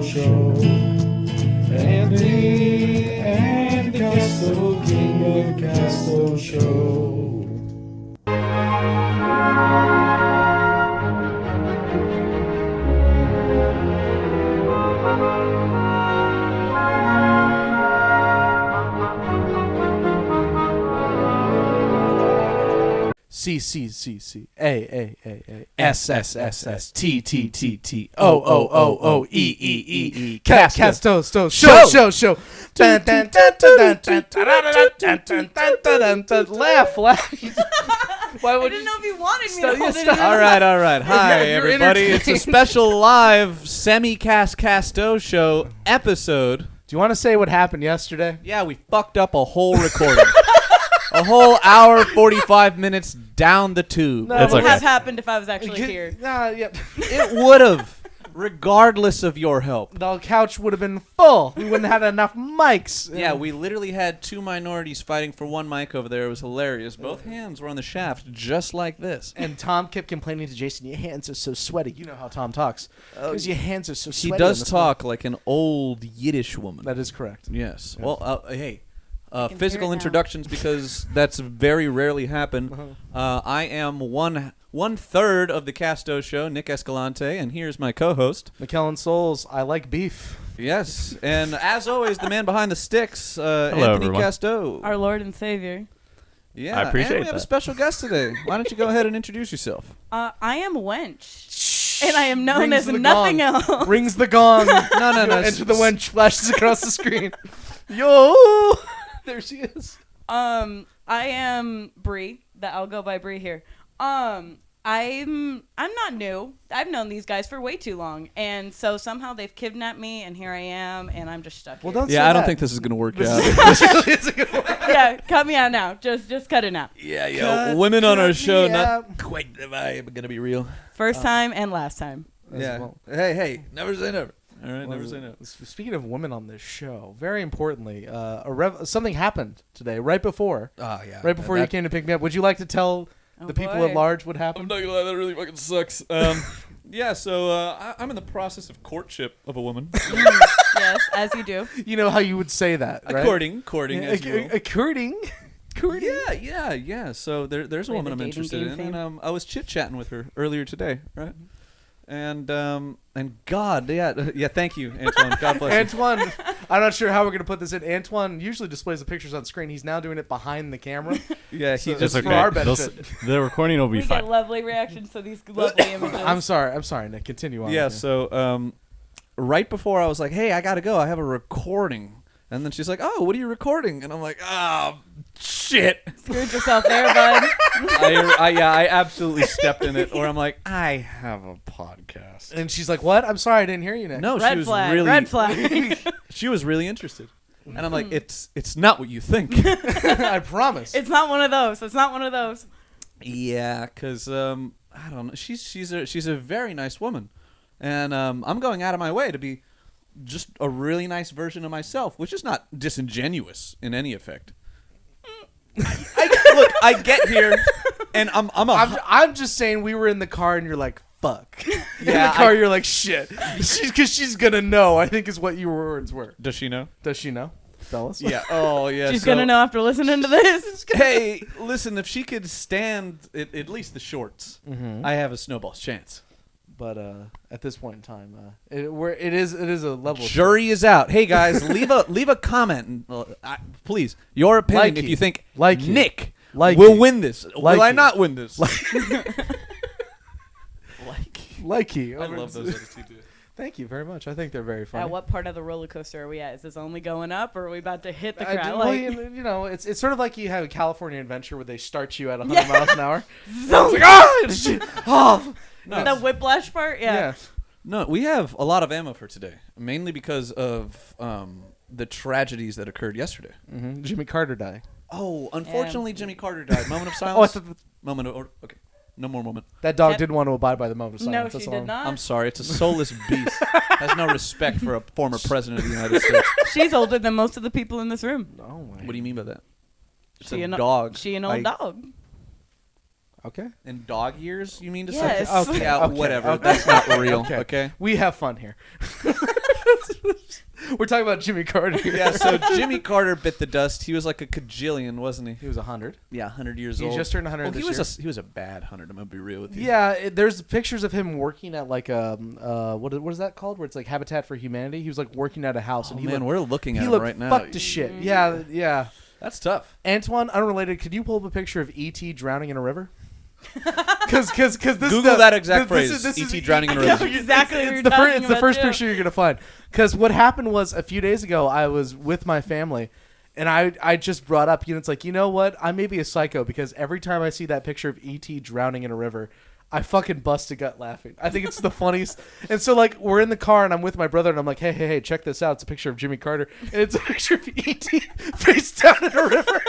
Show. Andy and Castoe, King of Castoe Show. C A S S S S T T T T O E Castoe show. Laugh. Why I would didn't you? know if you wanted me to hold it in. All right. Hi, You're everybody. It's a entertained. special live Castoe show episode. Do you want to say what happened yesterday? Yeah, we fucked up a whole recording. A whole hour, 45 minutes down the tube. What would have happened if I was actually here? It would have, regardless of your help. The couch would have been full. We wouldn't have had enough mics. Yeah, we literally had two minorities fighting for one mic over there. It was hilarious. Both hands were on the shaft, just like this. And Tom kept complaining to Jason, your hands are so sweaty. You know how Tom talks. Because your hands are so He sweaty. does talk like an old Yiddish woman. That is correct. Yes. Yes. Well, hey. can hear Physical it now. introductions, because that's very rarely happen. I am one third of the Castoe show, Nick Escalante, and here's my co-host. McKellen Souls, I like beef. Yes, and as always, the man behind the sticks, Anthony everyone. Castoe. Our Lord and Savior. Yeah, I appreciate and we have a that. special guest today. Why don't you go ahead and introduce yourself? I am a wench, and I am known Rings as the nothing gong. else. Rings the gong. No. Enter the wench flashes across the screen. Yo! There she is. I am Bree. That I'll go by Bree here. I'm not new. I've known these guys for way too long, and so somehow they've kidnapped me, and here I am, and I'm just stuck. Well, here. don't say Yeah, I don't that. think this is gonna work This out. is a good one. Yeah, cut me out now. Just cut it out. Yeah, women on our show, me not out. quite the vibe, gonna be real. First time and last time. Yeah. well. Hey, never say never. All right, Well, never say no. Speaking of women on this show, very importantly, something happened today, right before. Oh yeah. Right before you came to pick me up. Would you like to tell the people boy. at large what happened? I'm not gonna lie, that really fucking sucks. Yeah, so I'm in the process of courtship of a woman. Yes, as you do. You know how you would say that, right? Courting, Yeah, as you will. courting. Yeah. So there's a Play woman the I'm dating interested game in, thing. and I was chit-chatting with her earlier today, right? And God, yeah. Thank you, Antoine. God bless you. Antoine, I'm not sure how we're going to put this in. Antoine usually displays the pictures on screen. He's now doing it behind the camera. Yeah, So he just just for our benefit. The recording will be We fine. get lovely reactions to these lovely images. I'm sorry, Nick. Continue on. Yeah. So right before I was like, hey, I gotta go. I have a recording. And then she's like, oh, what are you recording? And I'm like, oh, shit. Screwed yourself there, bud. I absolutely stepped in it. Or I'm like, I have a podcast. And she's like, "What? I'm sorry, I didn't hear you, Nick." No, she Red was flag. really Red flag. She was really interested. And I'm like, it's not what you think. I promise. It's not one of those. It's not one of those. Yeah, because I don't know. She's a very nice woman, and I'm going out of my way to be just a really nice version of myself, which is not disingenuous in any effect. Look, I get here, and I'm just saying we were in the car and you're like, "Fuck." In the Yeah, car, you're like, "Shit." Because she's gonna know. I think is what your words were. Does she know? Does she know, fellas? Yeah. Oh, yeah. She's gonna know after listening to this. Hey, listen, if she could stand at least the shorts, Mm-hmm. I have a snowball's chance. But at this point in time, it is a level. of Jury is out. Hey guys, leave a comment, please. Your opinion Like if you. you think Like you. Nick Like will you. win this. Like will I you. not win this? Likey. I love those other two too. Thank you very much. I think they're very funny. At what part of the roller coaster are we at? Is this only going up, or are we about to hit the I ground? do- well, Like, you know, it's sort of like you have a California Adventure where they start you at 100 Yeah. miles an hour. zoom. It's like, oh, No, The whiplash part? Yeah. no, we have a lot of ammo for today, mainly because of the tragedies that occurred yesterday. Mm-hmm. Jimmy Carter died. Oh, unfortunately, Jimmy Carter died. Moment of Oh, I silence. thought Moment of order. Okay, no more moment. that dog Yep. didn't want to abide by the moment of No, silence. she That's did all. not. I'm sorry. It's a soulless beast. Has no respect for a former president of the United States. She's older than most of the people in this room. Oh my. What do you mean by that? It's She a an dog. She an old dog. Okay. In dog years, you mean to Yes. say? Okay. Yeah, Okay. whatever. Okay. That's not real. Okay. Okay. We have fun here. We're talking about Jimmy Carter. Yeah, so Jimmy Carter bit the dust. He was like a cajillion, wasn't he? He was 100. Yeah, 100 years He old. just turned 100 Well, this he was a bad 100. I'm gonna be real with you. Yeah, there's pictures of him working at like what is that called? Where it's like Habitat for Humanity. He was like working at a house, Oh, and he man, looked, we're looking at he him looked right now. fucked to shit. Yeah, yeah. That's tough. Antwan, unrelated. Could you pull up a picture of E.T. drowning in a river? Because this Google that exact phrase. This is E.T. drowning in a river. Exactly what It's you're the talking first. It's the about, first too. picture you're gonna find. Because what happened was a few days ago, I was with my family, and I just brought up, it's like, you know what? I may be a psycho because every time I see that picture of E.T. drowning in a river, I fucking bust a gut laughing. I think it's the funniest. And so, like, we're in the car, and I'm with my brother, and I'm like, hey, check this out. It's a picture of Jimmy Carter, and it's a picture of E.T. face down in a river.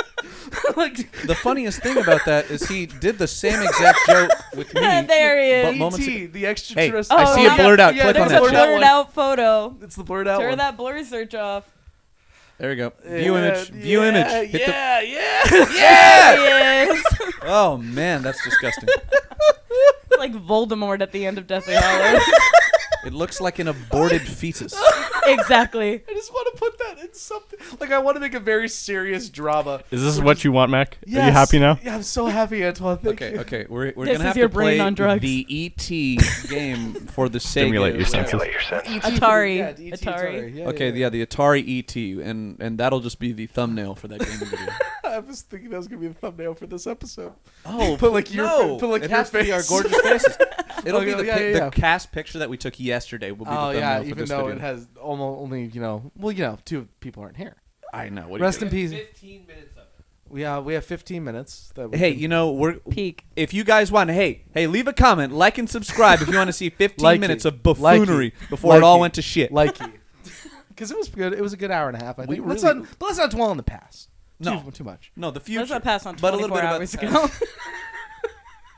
Like, The funniest thing about that is he did the same exact joke with me. There he is. But moments E.T., ago. the Hey, extraterrestrial. I see yeah. it blurred out. Yeah, Click There's on a blurred that. out shit. blurred one. out photo. It's the blurred out Turn one. that blur search off. There we go. View image. View yeah, image. Hit the- Yeah. There he is. Oh man, that's disgusting. Like Voldemort at the end of Deathly Hallows. It looks like an aborted fetus. Exactly. I just want to put that in something. Like, I want to make a very serious drama. Is this what you want, Mac? Are you Yes. happy now? Yeah, I'm so happy, Antoine. Thank you. Okay. We're This gonna have is your to play brain on drugs. the ET game for the Sega. Stimulate your senses. Atari. Yeah, the ET Atari. Yeah, Okay, yeah, the Atari ET, and that'll just be the thumbnail for that gaming video. I was thinking that was gonna be the thumbnail for this episode. Oh, Put, like, your no! fa- put, like, it your has to be our face. gorgeous faces. It'll be Okay, the, yeah, yeah, the yeah. cast picture that we took yesterday. Will be the Oh thumbnail yeah, for even this though video. it has almost only two people aren't here. I know. What do you Rest do? in peace. 15 minutes of it. We have 15 minutes. That we Hey, can- we're Peak. if you guys want, hey, leave a comment, like and subscribe if you want to see 15 Like minutes you. of buffoonery before Like it all you. went to shit. like you, because it was good. It was a good hour and a half. I We think. really- But let's not dwell on the past. No. Too much. No, the future. Let's not pass on but a 24 little bit hours about ago.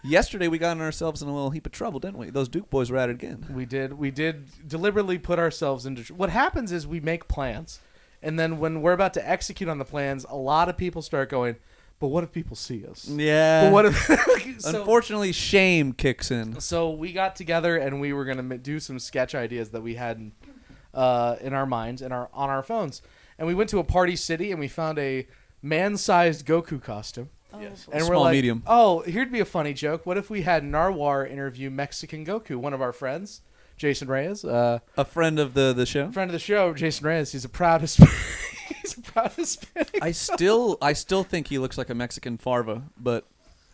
Yesterday we got ourselves in a little heap of trouble, didn't we? Those Duke boys were at it again. We did deliberately put ourselves into. What happens is we make plans, and then when we're about to execute on the plans, a lot of people start going, "But what if people see us? Yeah. But what if?" Unfortunately, shame kicks in. So we got together and we were gonna do some sketch ideas that we had in our minds and on our phones, and we went to a party city and we found a man-sized Goku costume. Yes. And we're Small, like, medium. oh, here'd be a funny joke. What if we had Narwhal interview Mexican Goku, one of our friends, Jason Reyes, A friend of the show. friend of the show, Jason Reyes. He's a proud Hispanic. He's a proud Hispanic. I still think he looks like a Mexican farva, but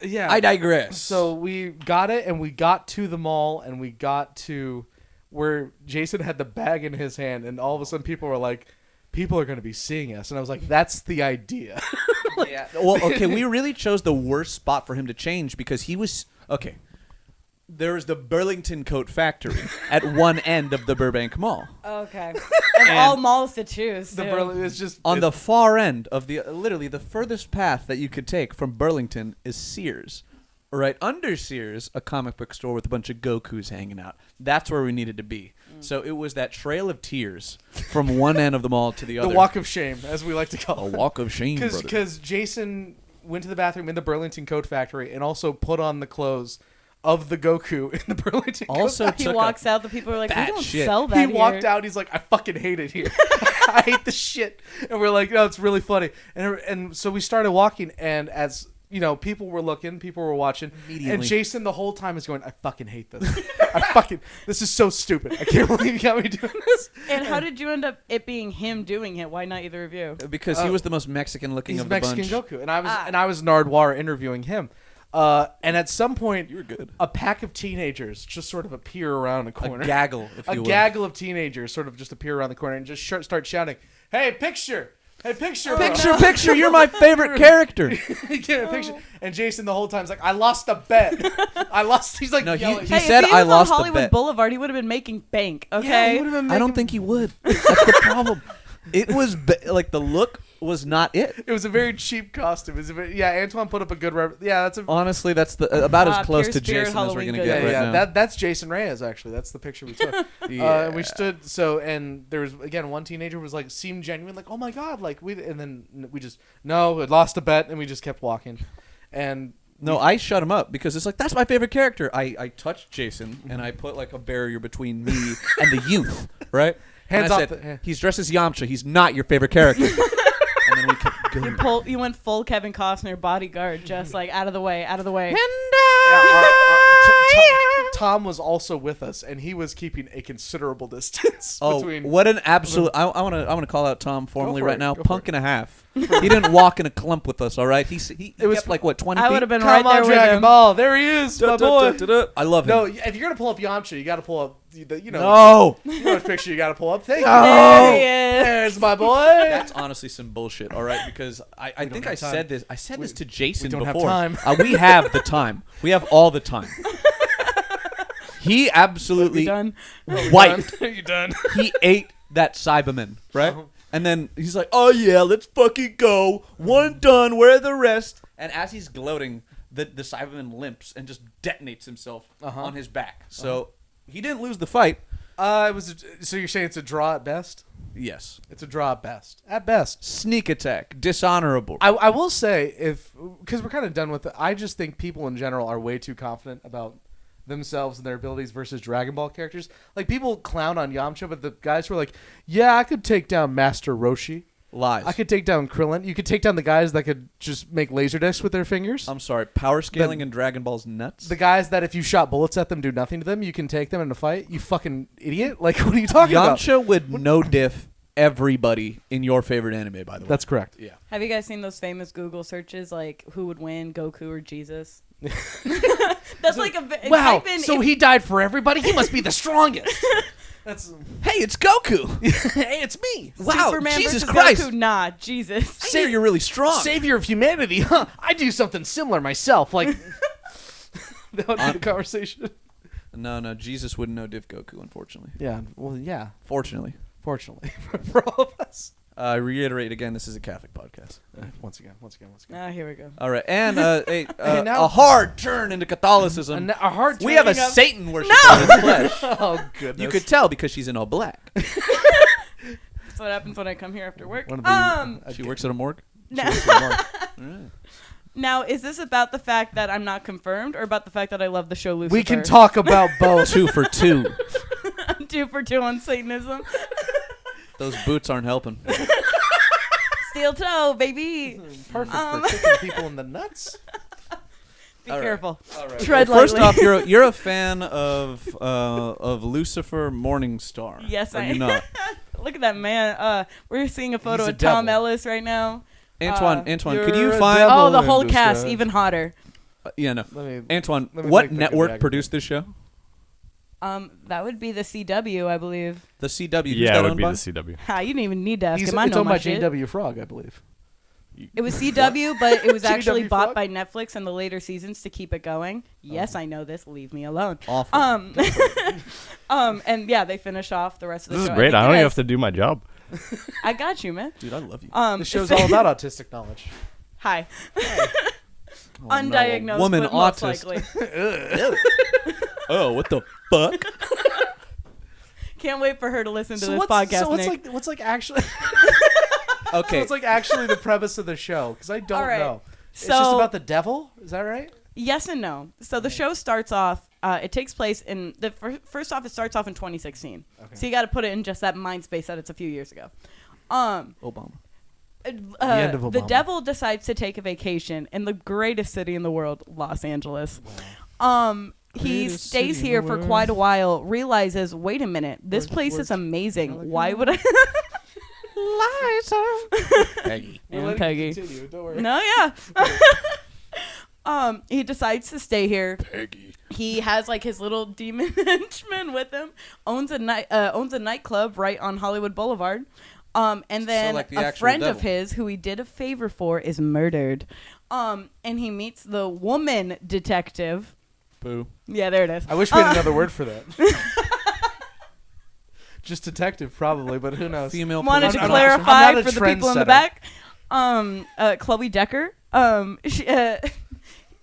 Yeah. I digress. So we got it, and we got to the mall, and we got to where Jason had the bag in his hand, and all of a sudden people were like, people are going to be seeing us. And I was like, that's the idea. yeah. Well, okay, we really chose the worst spot for him to change because he was okay. There was the Burlington Coat Factory at one end of the Burbank Mall. Okay. Of all malls to choose. The too. Berlin is just On the far end of the literally the furthest path that you could take from Burlington is Sears. Right under Sears, a comic book store with a bunch of Gokus hanging out. That's where we needed to be. So it was that trail of tears from one end of the mall to the other. the walk of shame, as we like to call a it. walk of shame, brother. Because Jason went to the bathroom in the Burlington Coat Factory and also put on the clothes of the Goku in the Burlington Also Coat Factory. He took walks out. The people are like, we fat don't shit. sell that He walked here. out. He's like, I fucking hate it here. I hate the shit. And we're like, no, it's really funny. And so we started walking, and as you know, people were looking, people were watching, Immediately. and Jason the whole time is going, I fucking hate this. This is so stupid. I can't believe you got me doing this. And how did you end up it being him doing it? Why not either of you? Because he was the most Mexican looking He's of the Mexican bunch. Goku, and I was Nardwar interviewing him. And at some point, You were good. a pack of teenagers just sort of appear around a corner. A gaggle, if you A will. gaggle of teenagers sort of just appear around the corner and just start shouting, "Hey, picture! Hey, picture! bro." Picture, you're my favorite character. Get a picture. And Jason the whole time's like, "I lost a bet. I lost." He's like, No, he- yelling. he Hey, said, if he "I was lost the on Hollywood bet." Boulevard, he would have been making bank. Yeah, Okay. he would've been I don't making- think he would. That's the problem. It was like the look was not it. It was a very cheap costume. It was Antwan put up a good. That's a. Honestly, that's the about as close Pure to Spirit Jason as we're Halloween gonna good. get Yeah, right yeah, now. that's Jason Reyes actually. That's the picture we took. And we stood and there was again one teenager was like seemed genuine, like oh my god, like and then we just no, it lost a bet and we just kept walking, and No, I shut him up because it's like that's my favorite character. I touched Jason and I put like a barrier between me and the youth, right? Hands and I off said, the- he's dressed as Yamcha. He's not your favorite character. And then we kept going. You went full Kevin Costner bodyguard, just like out of the way, out of the way. Tom was also with us, and he was keeping a considerable distance Oh, between. what an absolute! I want to call out Tom formally for right it, now. go for Punk it. and a half. He didn't walk in a clump with us. All right, he was- kept like what 20 I feet. would have been Come right there on, with Dragon him. Ball! There he is, my boy. I love him. No, if you're gonna pull up Yamcha, you got to pull up the No. you know which picture you got to pull up. Thank There you. he is. There's my boy. That's honestly some bullshit. All right, because I think I have time. said this. I said this to Jason don't have before. time. We have the time. We have all the time. He absolutely Done. wiped. Are you done? He ate that Cyberman, right? And then he's like, "Oh yeah, let's fucking go. One done. Where are the rest?" And as he's gloating, the Cyberman limps and just detonates himself on his back. So he didn't lose the fight. It was. So you're saying it's a draw at best? Yes. It's a draw at best. At best. Sneak attack, dishonorable. I will say because we're kind of done with it. I just think people in general are way too confident about themselves and their abilities versus Dragon Ball characters. Like people clown on Yamcha, but the guys who are like, "Yeah, I could take down Master Roshi. Lies. I could take down Krillin. You could take down the guys that could just make laser discs with their fingers. I'm sorry. Power scaling in Dragon Ball's nuts. The guys that if you shot bullets at them do nothing to them, you can take them in a fight. You fucking idiot! Like what are you talking about? Yamcha would no diff everybody in your favorite anime, by the way. That's correct. Yeah. Have you guys seen those famous Google searches like who would win, Goku or Jesus? That's like a Wow. type in So he died for everybody. He must be the strongest. That's Hey, it's Goku. hey, it's me. Wow, Superman Jesus versus Christ. Goku. Nah, Jesus. Say you're really strong. Savior of humanity. Huh? I do something similar myself. Like that would be the conversation. No, Jesus wouldn't know diff Goku, unfortunately. Yeah. Well, yeah. Fortunately. Fortunately for all of us. I reiterate again, this is a Catholic podcast. Once again. Ah, here we go. All right, and now- a hard turn into Catholicism. A hard. We have a turning of- Satan worshiper in the flesh. Oh goodness. You could tell because she's in all black. That's what happens when I come here after work. One of the- She works at a morgue. Now, Right. now, is this about the fact that I'm not confirmed or about the fact that I love the show Lucifer? We can talk about both. 2 for 2. I'm 2 for 2 on Satanism. Those boots aren't helping. Steel toe, baby. Perfect for kicking people in the nuts. Be All right. careful. All right. Tread First lightly. off, you're a fan of Lucifer Morningstar. Yes, Are I you am. not? Look at that man. We're seeing a photo He's a of Tom devil. Ellis right now. Antwan, could you're you a find? devil. Oh, the whole in cast, disguise. even hotter. Yeah, no. Let me Antwan, let me what make the network Viagra produced this show? That would be the CW, I believe. The CW. Who's Yeah, that it would owned be by? the CW. Ha, you didn't even need to ask He's him. I it's know owned my by shit. JW Frog, I believe. It was CW, but it was actually JW bought Frog? by Netflix in the later seasons to keep it going. Yes, I know this. Leave me alone. Awful. And yeah, they finish off the rest of the This show. is great. think I it don't even has- have to do my job. I got you, man. Dude, I love you. The show's all about autistic knowledge. Hi. Oh, Undiagnosed, no, a woman but most autist. likely. Oh, what the fuck? Can't wait for her to listen to this what's, podcast, so what's Nick. like what's like actually Okay. what's like actually the premise of the show? Because I don't All right. know. It's So- just about the devil. Is that right? Yes and no. So the show starts off. It takes place in the first off. It starts off in 2016. Okay. So you got to put it in just that mind space that it's a few years ago. Obama. end of The Obama. devil decides to take a vacation in the greatest city in the world, Los Angeles. He Greatest stays city in here the for world. quite a while. Realizes, wait a minute, this Words, place words. is amazing. Calico. Why would I? Peggy. We'll And let it Peggy. continue, don't worry. No, yeah. He decides to stay here. Peggy. He has like his little demon henchman with him. Owns a nightclub right on Hollywood Boulevard. And then like the a actual friend of devil. his who he did a favor for is murdered. And he meets the woman detective. Boo. Yeah, there it is. I wish we had another word for that. Just detective, probably, but who knows? Female Wanted police to I'm officer. not- clarify I'm not a for the people in the trendsetter. back. Chloe Decker.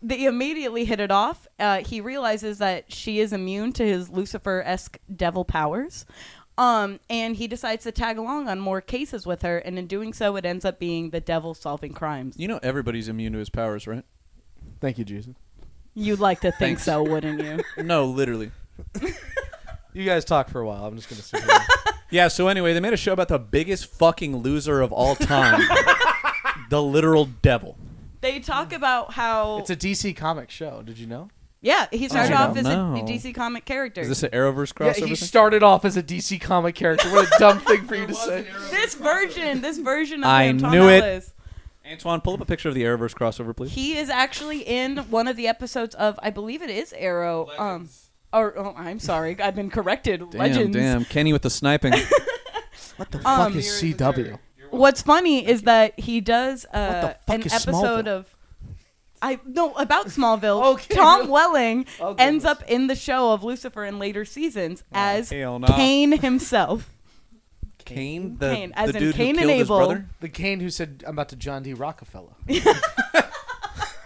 They immediately hit it off. He realizes that she is immune to his Lucifer-esque devil powers. And he decides to tag along on more cases with her, and in doing so, it ends up being the devil solving crimes. You know everybody's immune to his powers, right? Thank you, Jesus. You'd like to think Thanks. so, wouldn't you? No, literally. You guys talk for a while. I'm just gonna sit here. Yeah, so anyway, they made a show about the biggest fucking loser of all time. The literal devil. They talk about how It's a DC comic show. Did you know? yeah, he started Oh, off as a no. DC comic character. Is this an Arrowverse Yeah, crossover he thing? started off as a DC comic character. What a dumb thing for you to say. This version of I him, Tom knew it. Ellis, Antoine, pull up a picture of the Arrowverse crossover, please. he is actually in one of the episodes of, I believe it is Arrow. I'm sorry, I've been corrected. Legends. Damn. Kenny with the sniping. What the fuck is CW? What's funny is that he does the fuck an is episode Smallville? of. About Smallville. Okay, Tom really? Welling Oh, ends goodness. up in the show of Lucifer in later seasons as hell no. Cain himself. Kane? Cain, as the in dude Cain who and killed his Abel. brother? The Kane who said, I'm about to John D. Rockefeller.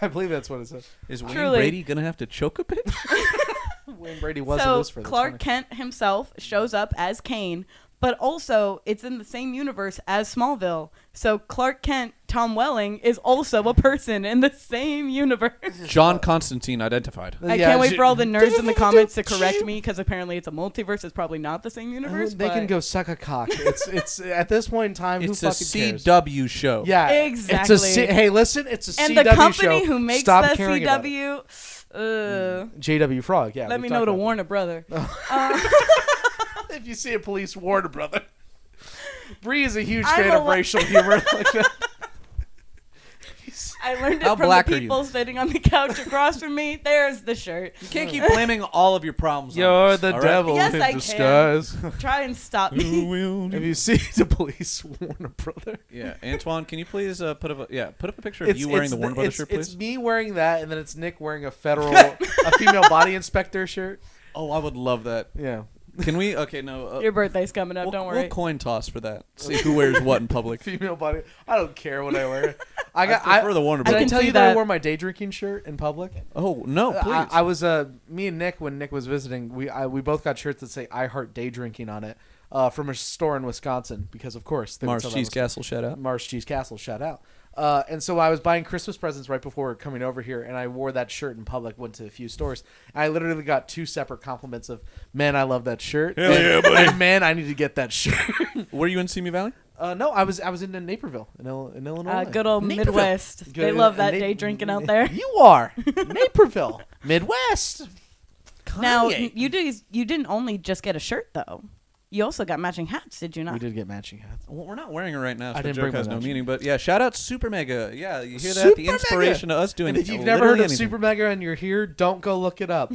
I believe that's what it said. Is Wayne Truly. Brady going to have to choke a bit? Wayne Brady was in So Lucifer. That's Clark funny. Kent himself shows up as Cain, but also it's in the same universe as Smallville. So Clark Kent, Tom Welling, is also a person in the same universe. John Constantine identified. I Yeah, can't wait j- for all the nerds in the comments to correct me because apparently it's a multiverse. It's probably not the same universe. They can but- go suck a cock. It's at this point in time, It's who a fucking cares? CW show. Yeah, Exactly. It's a hey, listen, it's a and CW the company show. who makes Stop the caring about it. CW, JW Frog. Yeah, let we've me know talked to about warn a brother. that. If you see a police, warn a brother. Bree is a huge I'm fan a of li- racial humor like that. I learned it How from black the are you? people sitting on the couch across from me. There's the shirt. You can't keep blaming all of your problems on You're us, the all right? devil Yes, in I can. disguise. Try and stop me. If you see the police, warn a brother. Yeah, Antoine, can you please put up a picture of you wearing the Warner Brothers shirt, please? It's me wearing that, and then it's Nick wearing a female body inspector shirt. Oh, I would love that. Yeah. Can we? Okay, no. Your birthday's coming up. Don't worry. We'll coin toss for that. See who wears what in public. Female body. I don't care what I wear. I prefer the Warner Did I Brothers. tell see you that I that. wore my day drinking shirt in public? Oh no, please. I was me and Nick when Nick was visiting. We both got shirts that say "I heart day drinking" on it from a store in Wisconsin because of course they would Mars sell that Cheese in Castle, shout out. Mars Cheese Castle, shout out. And so I was buying Christmas presents right before coming over here, and I wore that shirt in public. Went to a few stores. And I literally got two separate compliments of, "Man, I love that shirt," Hell yeah, buddy. and "Man, I need to get that shirt." Were you in Simi Valley? No, I was in Naperville in Illinois. Good old Naperville. Midwest. They Good- love that Na- day drinking out there. You are Naperville, Midwest. Now Kanye. you didn't only just get a shirt though. You also got matching hats, did you not? We did get matching hats. Well, we're not wearing it right now, so I the didn't joke bring my has no matching. meaning. But yeah, shout out Super Mega. Yeah, you hear that? Super The inspiration of us doing. And if you've never heard literally of anything. Super Mega and you're here, don't go look it up.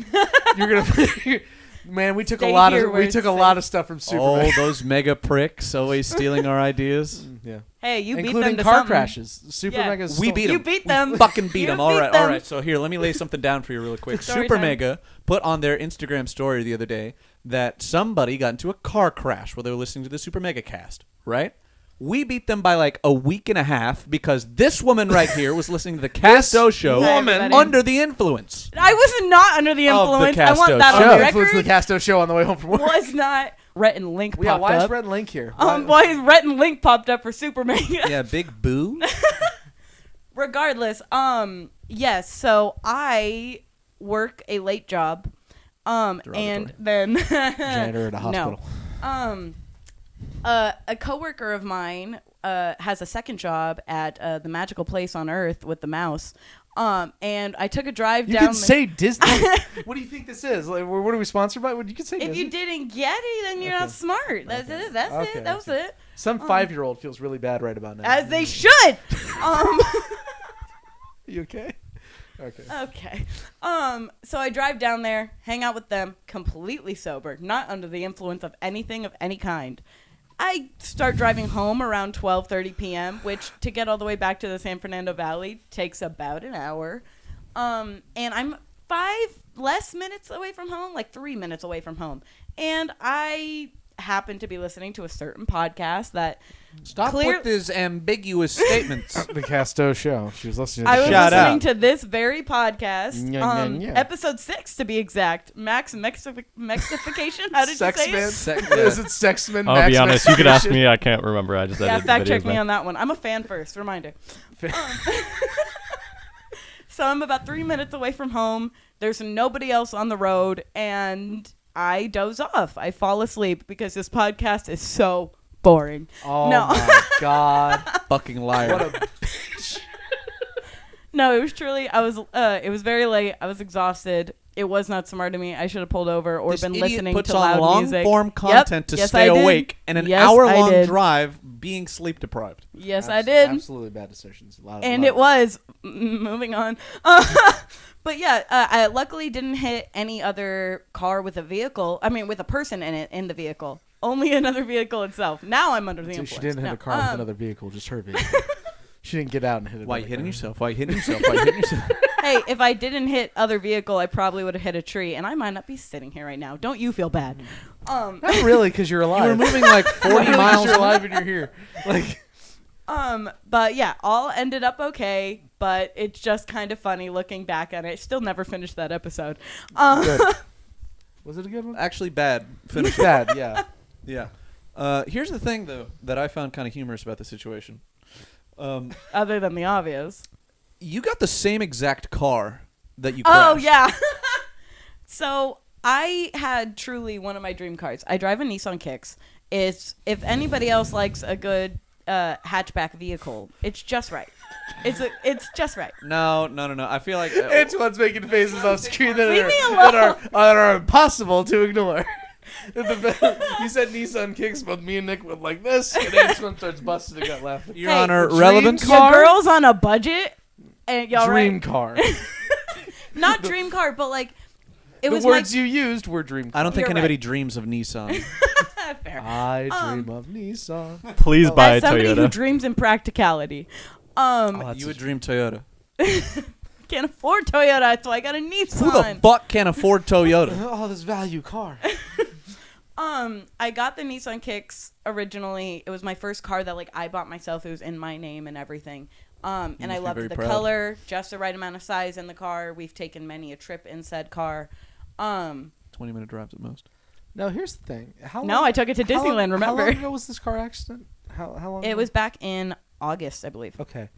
You're gonna, man. We took Stay a lot here of where we it's took a safe. lot of stuff from Super Oh, Mega. those mega pricks always stealing our ideas. Yeah, Hey, you beat them including to car something. crashes. Super Yeah. Mega's We still- beat You 'em. beat them. We fucking beat You them. All beat right, them. all right. So here, let me lay something down for you really quick. Story Super time. Mega put on their Instagram story the other day that somebody got into a car crash while they were listening to the Super Mega cast, right? We beat them by like a week and a half because this woman right here was listening to the Castoe show woman- Hi, everybody. under the influence. I was not under the Of the influence. I want Castoe that show. on influenced the record. Casto show on the way home from work. Was not Rhett and Link Yeah, popped why is up. Red Link here? Why is Rhett and Link popped up for Super Mega? Yeah, big boo. Regardless, yes. So I work a late job, and then Janitor at a hospital. No, a coworker of mine has a second job at the magical place on Earth with the mouse. And I took a drive You down. can say Disney. What do you think this is? Like, what are we sponsored by? You can say if Disney. you didn't get it, then you're not smart. That's it. That's Okay, it. That was okay. it. Some 5-year-old feels really bad right about now. As they should. You okay? Okay. Okay. So I drive down there, hang out with them, completely sober, not under the influence of anything of any kind. I start driving home around 12:30 p.m., which to get all the way back to the San Fernando Valley takes about an hour. And I'm 5 less minutes away from home, like 3 minutes away from home. And I happen to be listening to a certain podcast that Stop Clear- with these ambiguous statements. The Casto show. She was listening to I the was show. Shout listening out. to this very podcast, Yeah, yeah. episode 6 to be exact. Max Mexification. How did Sex you say Man. it? Is it Sexman? I'll be honest. You could ask me. I can't remember. I just Yeah, edited fact videos check me back. on that one. I'm a fan first. Reminder. So I'm about 3 minutes away from home. There's nobody else on the road, and I doze off. I fall asleep because this podcast is so boring. Oh No. my god. Fucking liar. What a No, it was truly. It was very late. I was exhausted. It was not smart of me. I should have pulled over or This been idiot listening puts to on loud long music. form Yep. content to Yes, stay I did. awake and an Yes, I hour-long did. drive being sleep deprived. Yes, I did. Absolutely bad decisions. And it was moving on. But yeah, I luckily didn't hit any other car with a vehicle. I mean, with a person in it in the vehicle. Only another vehicle itself. Now I'm under the influence. She didn't hit No, a car with another vehicle, just her vehicle. She didn't get out and hit it. Why you hitting yourself? Why you hitting yourself? Why you hitting yourself? Hey, if I didn't hit other vehicle, I probably would have hit a tree, and I might not be sitting here right now. Don't you feel bad? Not really, because you're alive. You were moving like 40 miles. You're alive and you're here. Like, But yeah, all ended up okay. But it's just kind of funny looking back at it. Still never finished that episode. good. Was it a good one? Actually, bad. Finish. Bad, yeah. Yeah. Here's the thing, though, that I found kind of humorous about the situation. Other than the obvious. You got the same exact car that you Oh crashed. yeah. So I had truly one of my dream cars. I drive a Nissan Kicks. It's if anybody else likes a good hatchback vehicle, it's just right. It's just right. No. I feel like Antwan's making faces off screen that Leave me alone. are impossible to ignore. You said Nissan Kicks, but me and Nick went like this, and Antwan starts busting a gut laughing. Your Hey, Honor, dream relevance. car? Your girl's on a budget, and y'all Dream right. car. Not dream car, but like it The was words you used were dream car. I don't think You're anybody right. dreams of Nissan. fair. I dream of Nissan. Please buy a As somebody who Toyota. dreams in practicality, You would dream Toyota. can't afford Toyota, so I got a Nissan. Who the fuck can afford Toyota? Oh, this value car. I got the Nissan Kicks originally. It was my first car that like I bought myself. It was in my name and everything. And I must be loved very the proud. color, just the right amount of size in the car. We've taken many a trip in said car. 20-minute drives at most. No, here's the thing. No, I took it to how long- Disneyland, remember? How long ago was this car accident? How long? It ago? was back in August, I believe. Okay.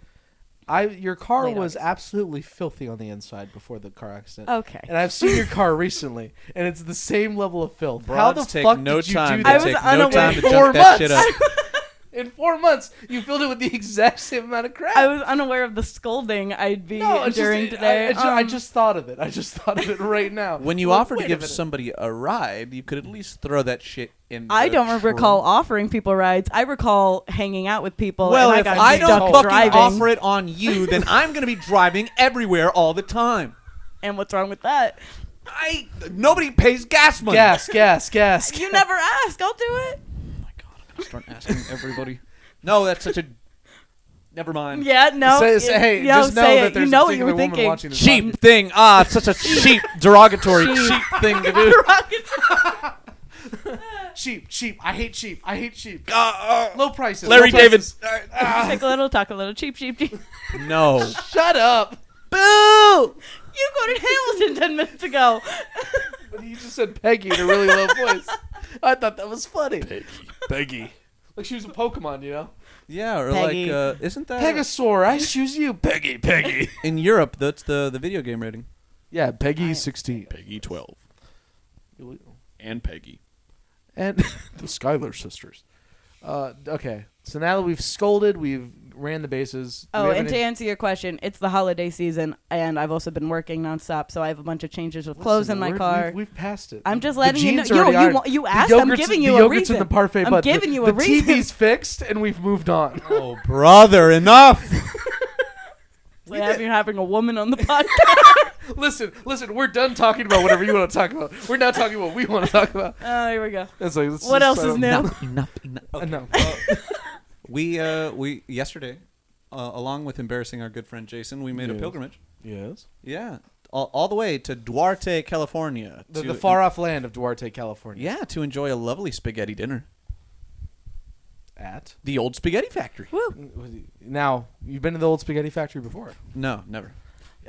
Your car Late was August. absolutely filthy on the inside before the car accident. Okay. And I've seen your car recently, and it's the same level of filth. How Broads the take fuck no did you time do to I that? was take no unaware. time to 4 jump that months. shit up. In 4 months, you filled it with the exact same amount of crap. I was unaware of the scolding I'd be enduring today. I just thought of it. I just thought of it right now. When you Like, offer to wait a give minute. somebody a ride, you could at least throw that shit in. I the don't trunk. recall offering people rides. I recall hanging out with people. Well, and if I got I stuck don't fucking driving. offer it on you, then I'm gonna be driving everywhere all the time. And what's wrong with that? Nobody pays gas money. gas. You never ask. I'll do it. Oh my god, I'm gonna start asking everybody. No, that's such a. Never mind. Yeah, no. Hey, you just know say that it. there's You know a what you particular were woman thinking. watching this Cheap thing. It's such a cheap, derogatory, cheap thing to do. Cheap. I hate cheap. Low prices. Larry low prices. Take a little, talk a little. Cheap. No. Shut up. Boo! You quoted Hamilton 10 minutes ago. But he just said Peggy in a really low voice. I thought that was funny. Peggy. Like she was a Pokemon, you know? Yeah, or Peggy. like, isn't that Pegasaur, I choose you. Peggy. in Europe? That's the video game rating. Yeah, Peggy 16. Peggy 12. And Peggy. And the Schuyler sisters. Okay, so now that we've scolded, we've ran the bases. Do we Oh, have and to any- answer your question, it's the holiday season, and I've also been working nonstop, so I have a bunch of changes of clothes Listen, in my we're- car. We've passed it. I'm just The letting you know. jeans are already ironed. You The asked. I'm yogurt's- giving you the a yogurt's reason. in the parfait, I'm but giving you the a reason. TV's fixed, and we've moved on. Oh, brother, enough. Like having a woman on the podcast. Listen, we're done talking about whatever you want to talk about. We're now talking about what we want to talk about. Oh, here we go. It's like, let's What just else is start new? off- enough. No. We yesterday, along with embarrassing our good friend Jason, we made a Yes. pilgrimage. Yes. Yeah, all the way to Duarte, California. The far off land of Duarte, California. Yeah, to enjoy a lovely spaghetti dinner. At? The old spaghetti factory. Now, you've been to the old spaghetti factory before? No, never.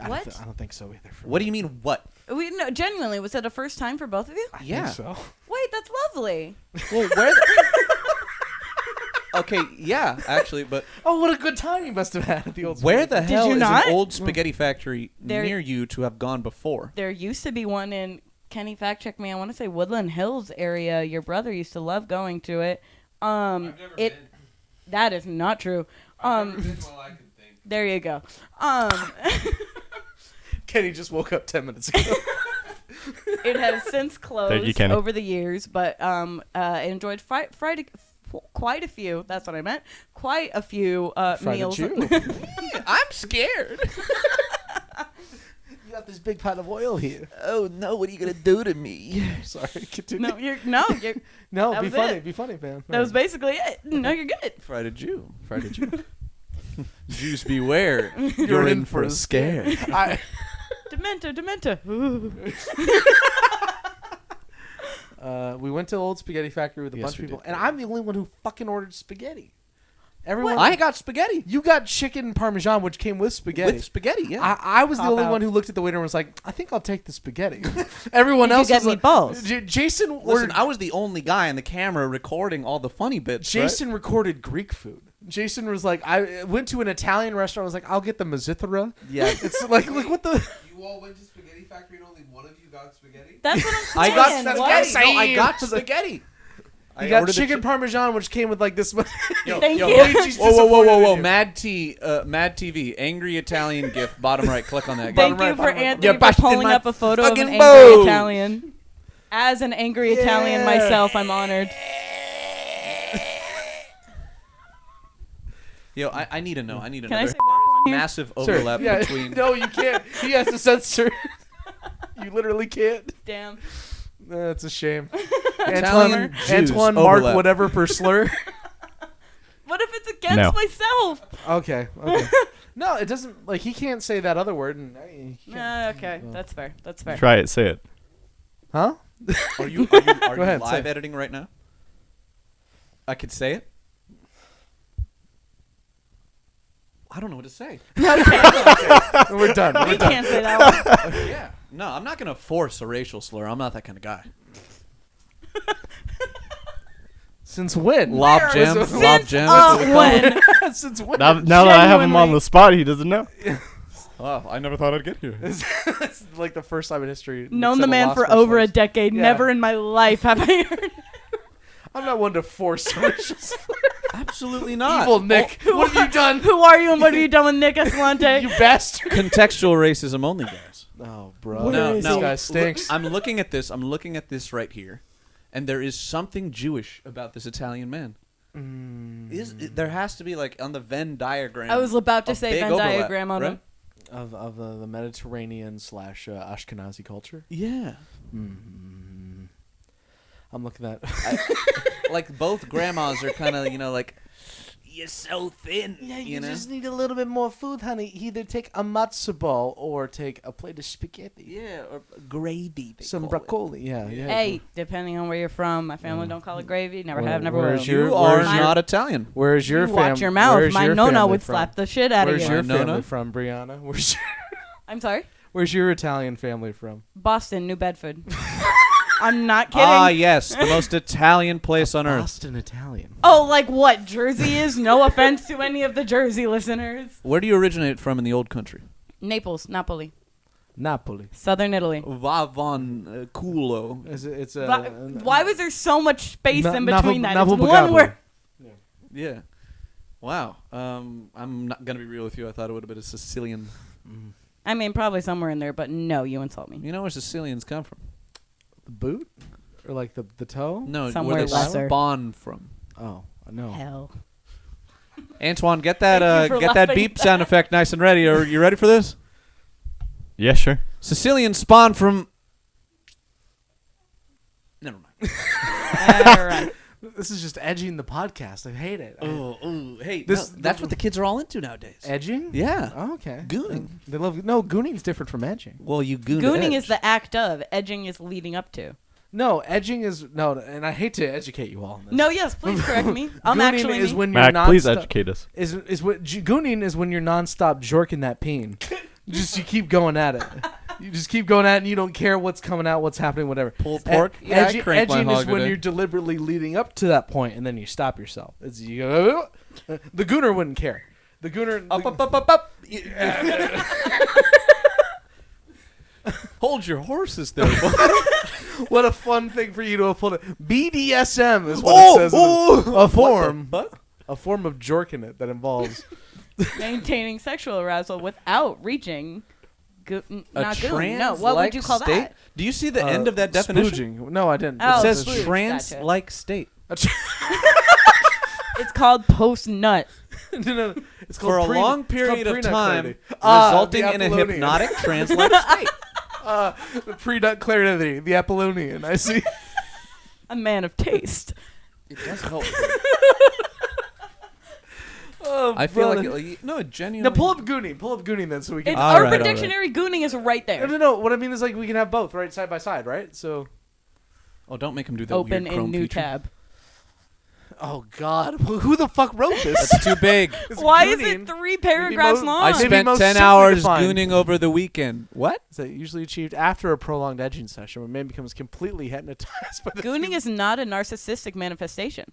What? I don't think so either. What do you mean, what? No, genuinely, was it a first time for both of you? I Yeah. think so. Wait, that's lovely. Well, where okay, yeah, actually, but Oh, what a good time you must have had at the old where spaghetti the hell you is not? an old spaghetti factory There- near you to have gone before? There used to be one in Kenny, fact check me. I want to say Woodland Hills area. Your brother used to love going to it. That is not true. There you go. Kenny just woke up 10 minutes ago. It has since Thank you, closed Kenny. over the years, but I enjoyed quite a few. That's what I meant. Quite a few Fried meals. Jew. I'm scared. You got this big pot of oil here. Oh no! What are you gonna do to me? Sorry, continue. No, you're No, that be was funny. it. Be funny, man. that was basically it. No, you're good. Fried Jew. Fried Jew. Jews beware. You're in for a scare. Demento. Ooh. We went to Old Spaghetti Factory with a bunch of people, and I'm the only one who fucking ordered spaghetti. Everyone, I got spaghetti. you got chicken parmesan, which came with spaghetti. With spaghetti, yeah. I was the Cop only out. one who looked at the waiter and was like, "I think I'll take the spaghetti." Everyone Did you else get was like, meatballs? Jason Listen, ordered. I was the only guy on the camera recording all the funny bits. Jason recorded Greek food. Jason was like, I went to an Italian restaurant. I was like, I'll get the mazzithera. Yeah. It's like what the. You all went to Spaghetti Factory and only one of you got spaghetti? That's what I'm I saying. got What? spaghetti. No, I got Saying. spaghetti. You got chicken parmesan, which came with like this much. Thank you. Whoa! Mad TV, angry Italian gif, bottom right. Click on that. Thank Bottom you right, for bottom right. Anthony You're for busting pulling my up a photo of an fucking angry bow. Italian. As an angry Italian myself, I'm honored. Yo, I need to know. I need to Can know. I There say WAP on is here? massive Sir, overlap yeah, between. No, you can't. He has to censor. You literally can't. Damn. That's a shame. Italian Jews Antwan mark overlap. whatever for slur. What if it's against No. myself? Okay. No, it doesn't. Like he can't say that other word. And he can't. Okay, that's fair. That's fair. Try it. Say it. Huh? Are you Go ahead, live say. editing right now? I could say it. I don't know what to say. We're done. We're We done. can't say that one. Yeah. No, I'm not gonna force a racial slur. I'm not that kind of guy. Since when? Lob Where? jam. Since, Lob jam. when? Since when? Now that I have him on Genuinely. the spot, he doesn't know. Oh, I never thought I'd get here. It's like the first time in history. Known Nick the said man lost for for over a slurs. decade. Yeah. Never in my life have I heard. I'm not one to force racial slur. Absolutely not. Evil Nick. What have you done? Who are you and what have you done with Nick Escalante? You bastard. Contextual racism only, guys. Oh, bro. No, This no. guy stinks. I'm looking at this. I'm looking at this right here, and there is something Jewish about this Italian man. There has to be like on the Venn diagram. I was about to a say big Venn overlap, diagram on right? him. Of the Mediterranean / Ashkenazi culture. Yeah. I'm looking at. Like both grandmas are kind of, like, you're so thin. Yeah, you know? just need a little bit more food, honey. Either take a matzo ball or take a plate of spaghetti. Yeah, or gravy. Some broccoli. Yeah. Hey, depending on where you're from, my family don't call it gravy. Never have, never will. where's You your- are where's your- not Italian. Where's your You family? watch your mouth. My nona would slap the shit out of Where's you. your My nona? family from, Brianna? I'm sorry? Where's your Italian family from? Boston, New Bedford. I'm not kidding. Ah, yes, the most Italian place on earth. Boston Italian. Oh, like what Jersey is? No offense to any of the Jersey listeners. Where do you originate from in the old country? Naples, Napoli, Napoli. Southern Italy. Vavon culo. It's Why was there so much space in between that? It's Napo one word. Yeah. Wow. I'm not gonna be real with you. I thought it would have been a Sicilian. I mean, probably somewhere in there, but no, you insult me. You know where Sicilians come from? The boot? Or like the toe? No, Somewhere where they lesser. spawn from. Oh, no. Hell. Antwan, get that Thank you for get that laughing beep at that. sound effect nice and ready. Are you ready for this? Yeah, sure. Sicilians spawn from. Never mind. All right. This is just edging the podcast. I hate it. Hey, This- that's what the kids are all into nowadays. Edging? Yeah. Oh, okay. Gooning. They love gooning's different from edging. Well, you goon. Gooning is the act of. Edging is leading up to. No, edging is no, and I hate to educate you all on this. No, yes, please correct me. I'm Gooning actually is me. when you're Mac, non please educate us. Is what gooning is when you're nonstop jorking that peen. You keep going at it. You just keep going at it and you don't care what's coming out, what's happening, whatever. Pulled pork? E- Yeah, I edging cranked my edging is hog when today. you're deliberately leading up to that point and then you stop yourself. It's you go, the gooner wouldn't care. The gooner up. Hold your horses there. boy. What a fun thing for you to have pulled it. BDSM is what it says. A form. A form of jorking it that involves Maintaining sexual arousal without reaching. A Not goon. trans No, what would you call state? that? Do you see the end of that definition? Spooging. No, I didn't. Oh, It says splooge, trans-like state. It's called post nut. No. It's For called a long it's called period of pre-nut time, clarity. resulting The in a Apollonian. hypnotic trans-like state. The pre-nut clarity, the Apollonian. I see. A man of taste. It does help. Oh, I feel brother. like no, genuinely. Now pull up Gooning then, so we can. It's All Urban right, all right. Dictionary. Gooning is right there. No. What I mean is like we can have both, right, side by side, right? So. Oh, don't make him do that. Open weird in Chrome new feature. tab. Oh God, who the fuck wrote this? That's too big. It's Why is Gooning. it 3 paragraphs mo- long? I Maybe spent most 10 simply hours defined. gooning over the weekend. What? Is that usually achieved after a prolonged edging session when man becomes completely hypnotized by the Gooning is not a narcissistic manifestation.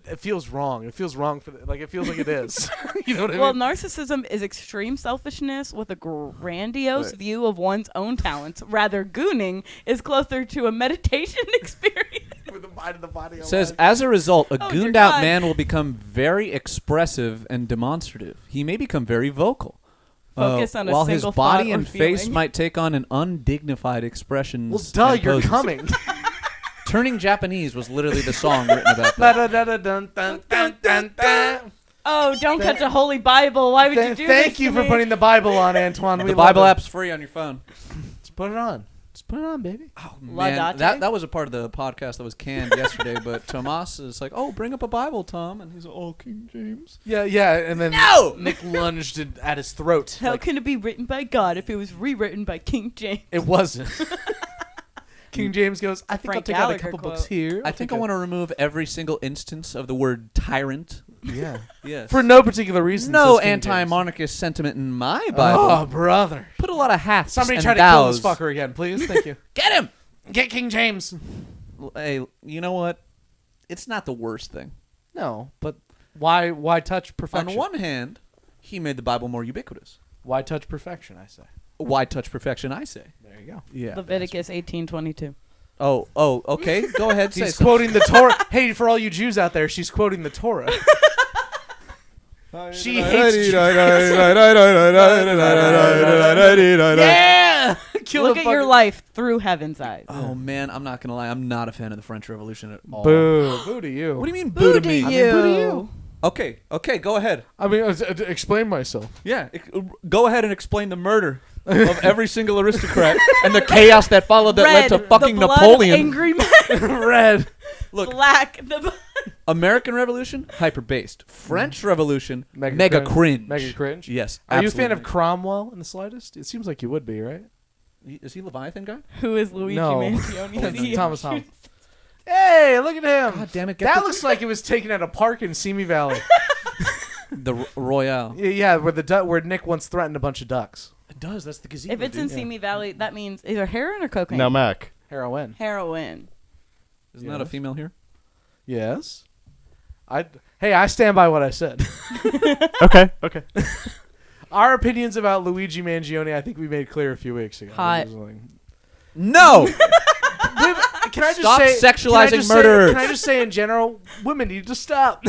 It feels wrong. It feels wrong for like it feels like it is. You know what I Well, mean? narcissism is extreme selfishness with a grandiose Right. view of one's own talents. Rather, gooning is closer to a meditation experience. With the mind and the body. It says, alive. as a result, a Oh, dear gooned out God. man will become very expressive and demonstrative. He may become very vocal. Focus on a while his single body thought or and face feeling. might take on an undignified expression. Well, duh, you're coming. Turning Japanese was literally the song written about that. Ba-da-da-da-dun-dun-dun-dun. Oh, don't catch a holy Bible. Why would you do this Thank you to for me? putting the Bible on, Antwan. We The love Bible it. app's free on your phone. Just put it on. Just put it on, baby. Oh, Laudate? man. That was a part of the podcast that was canned yesterday, but Tomas is like, oh, bring up a Bible, Tom. And he's like, oh, King James. Yeah, and then No! Nick lunged at his throat. How like, can it be written by God if it was rewritten by King James? it wasn't. King James goes, I think Frank I'll take out a Gallagher couple quote. books here. I think I want to remove every single instance of the word tyrant. Yeah. Yes. For no particular reason. no says King James. anti-monarchist sentiment in my Bible. Oh, brother. Put a lot of hats Somebody and try to kill thous. this fucker again, please. Thank you. Get him! Get King James. Hey, you know what? It's not the worst thing. No, but why touch perfection? On one hand, he made the Bible more ubiquitous. Why touch perfection, I say. Why touch perfection, I say. There you go. Yeah. Leviticus 18:22. Oh, okay. Go ahead. Say She's something. quoting the Torah. Hey, for all you Jews out there, she's quoting the Torah. She hates Jews. Yeah! Kill Look the at your fucker. life through heaven's eyes. Oh man, I'm not gonna lie. I'm not a fan of the French Revolution at all. Boo. Boo to you. What do you mean, Boo boo to to me? you. I mean, boo to you. Okay. Go ahead. I mean, explain myself. Yeah, go ahead and explain the murder of every single aristocrat and the chaos that followed that led to fucking the blood Napoleon. Of angry men. Red. Look, Black. The American Revolution, hyper based. French Revolution, Mega mega cringe. cringe. Mega cringe? Yes. Are you a fan of absolutely. Cromwell in the slightest? It seems like you would be, right? Is he Leviathan guy? Who is Luigi No. Mangione? That's Thomas Thomas. Hey, look at him. God damn it! That looks like it was taken at a park in Simi Valley. the Royale. Yeah, where Nick once threatened a bunch of ducks. It does. That's the gazebo. If it's in Simi Valley, that means either heroin or cocaine. Now, Mac. Heroin. Heroin. Isn't that a female here? Yes. I stand by what I said. Okay. Our opinions about Luigi Mangione, I think we made clear a few weeks ago. Hot. It was like- No. Can I just Stop say, sexualizing murderers. Can I just say in general, women need to stop.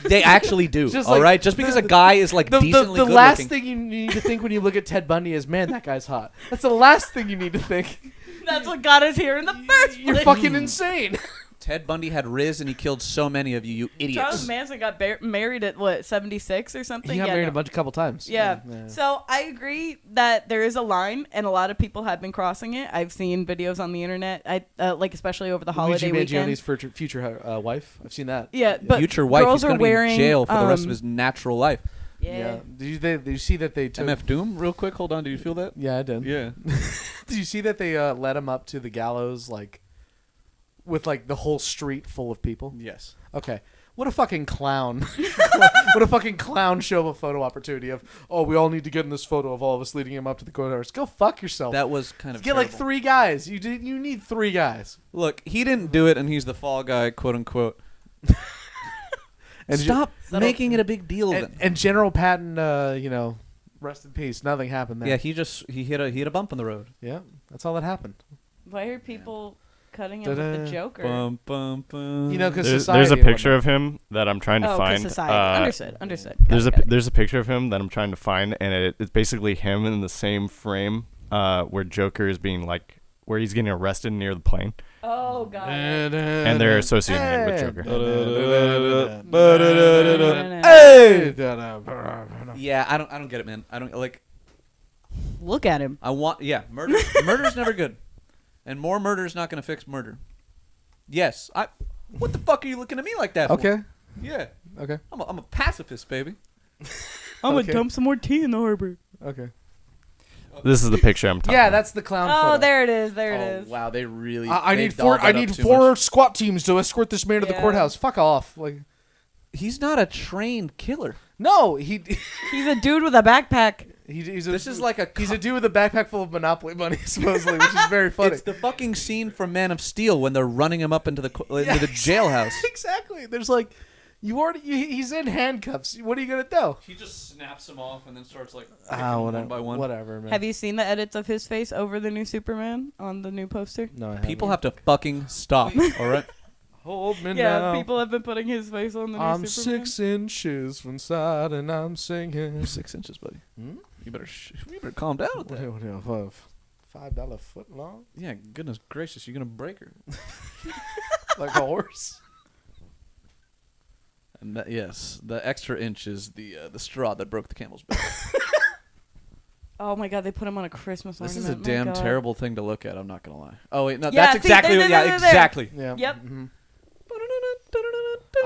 They actually do. Just All like- right. Just because a guy is like The decently good last looking. thing you need to think when you look at Ted Bundy is, man, that guy's hot. That's the last thing you need to think. That's what got us here in the first You're place. fucking insane. Ted Bundy had Riz and he killed so many of you idiots. Charles Manson got married at what, 76 or something? He got Yeah, married no. a couple times. Yeah. Yeah. So I agree that there is a line, and a lot of people have been crossing it. I've seen videos on the internet, like especially over the holiday Luigi weekend. Mangioni's future wife. I've seen that. Yeah, but Future wife. girls He's gonna are be wearing in jail for the rest of um, his natural life. Yeah. Did you see that they took? MF Doom, real quick. Hold on. Do you feel that? Yeah, I did. Yeah. Did you see that they led him up to the gallows with the whole street full of people? Yes. Okay. What a fucking clown. What a fucking clown show of a photo opportunity of, oh, we all need to get in this photo of all of us leading him up to the courthouse. Go fuck yourself. That was kind of Get terrible. 3 guys. You need 3 guys. Look, he didn't do it, and he's the fall guy, quote unquote. And Stop making it a big deal. And General Patton, Rest in peace. Nothing happened there. Yeah, he hit a bump in the road. Yeah, that's all that happened. Why are people cutting him with the Da-da. Joker? Bum, bum, bum. You know, because There's a picture of him that I'm trying to Oh, 'cause find. society. Understood. There's Got it. there's a picture of him that I'm trying to find, and it's basically him in the same frame where Joker is being like, where he's getting arrested near the plane, Oh, God. And and they're associating it with Joker. Yeah, I don't get it, man. I don't like. Look at him. Murder. Murder's never good, and more murder is not going to fix murder. Yes, What the fuck are you looking at me like that for? Okay. Yeah, Okay. I'm a pacifist, baby. I'm Okay. gonna dump some more tea in the harbor. Okay. This is the picture I'm talking Yeah, about. that's the clown. Oh, photo. there it is. There it is. Wow, they really. I they need dolled four. I that up need too four much. SWAT teams to escort this man to the Yeah. courthouse. Fuck off. Like, He's not a trained killer. no, he. He's a dude with a backpack. He's a, This is like a. He's a dude with a backpack full of Monopoly money, supposedly, which is very funny. It's the fucking scene from Man of Steel when they're running him up into the jailhouse. Exactly. There's like, he's in handcuffs. What are you gonna do? He just snaps him off and then starts like Whatever, one by one. Whatever, man. Have you seen the edits of his face over the new Superman on the new poster? No, I People have to fucking stop. All right. hold me Yeah, now. people have been putting his face on the new I'm Superman. 6 inches from side and I'm singing. 6 inches, buddy. Hmm? You better calm down with that. $5 foot long, Yeah, goodness gracious, you're gonna break her. like a horse. And yes, the extra inch is the straw that broke the camel's back. Oh my God, they put him on a Christmas This ornament. is a My damn God. terrible thing to look at. I'm not gonna lie. Oh wait, no, Yeah, that's see, exactly. there, Yeah, there, there. exactly. Yeah. Yep. mhm.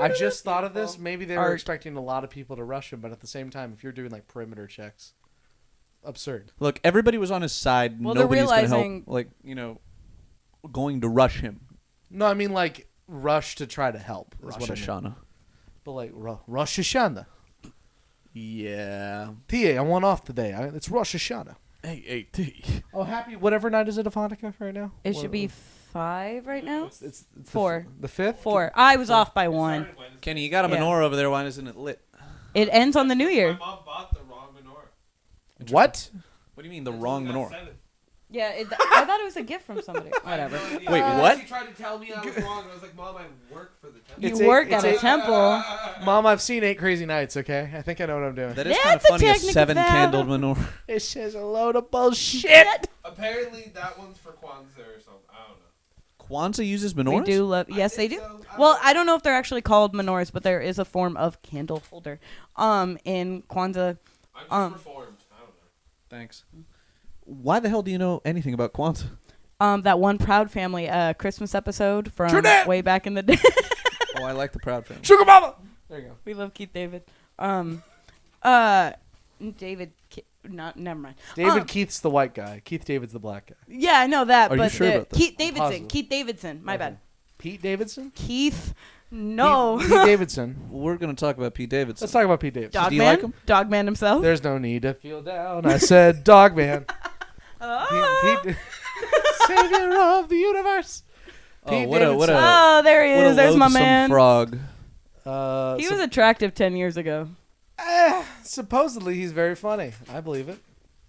I just thought of this. Maybe they were Art. expecting a lot of people to rush him, but at the same time, if you're doing like perimeter checks, absurd. Look, everybody was on his side. Well, they're Nobody's gonna realizing- help. Like going to rush him. No, I mean like rush to try to help. Is Rosh what I mean. Hashanah. But like Rosh Hashanah. Yeah. TA, I want off today. It's Rosh Hashanah. AAT. Oh, happy whatever night is it of Hanukkah right now? It should be 5 right now. It's 4. The 5th. 4. I was off by 1. Kenny, you got a Yeah. menorah over there. Why isn't it lit? It ends on the New My Year. mom bought the wrong menorah. What? What do you mean the And wrong so we got menorah? 7. Yeah, I thought it was a gift from somebody. Whatever. Wait, what? She tried to tell me I was wrong. I was like, Mom, I work for the temple. You It's work at a it's temple. Mom, I've seen 8 Crazy Nights. Okay, I think I know what I'm doing. That is kind of That's a funny. A technical 7-candled menorah. It's just a load of bullshit. Apparently, that one's for Kwanzaa or something. I don't know. Kwanzaa uses We menorahs. do love. Yes, they think do. so. Well, I don't know if they're actually called menorahs, but there is a form of candle holder. In Kwanzaa. I'm just reformed. I don't know. Thanks. Why the hell do you know anything about Kwanzaa? That one Proud Family Christmas episode from Trinette! way back in the day. Oh, I like the Proud Family. Sugar Mama. There you go. We love Keith David. David. Never mind. David Keith's the white guy. Keith David's the black guy. Yeah, I know that. Are you but sure about that? Keith Davidson. positive. Keith Davidson. My bad. Pete Davidson. Keith. No. Pete Davidson. We're gonna talk about Pete Davidson. Let's talk about Pete Davidson. Dogman. Do you like him? Dogman himself. There's no need to feel down. I said dog man. Oh. Pete, Savior of the universe. Oh, Pete what a Davidson. Oh, there he what a is. There's my loathsome man. frog. He was attractive 10 years ago. Supposedly he's very funny. I believe it.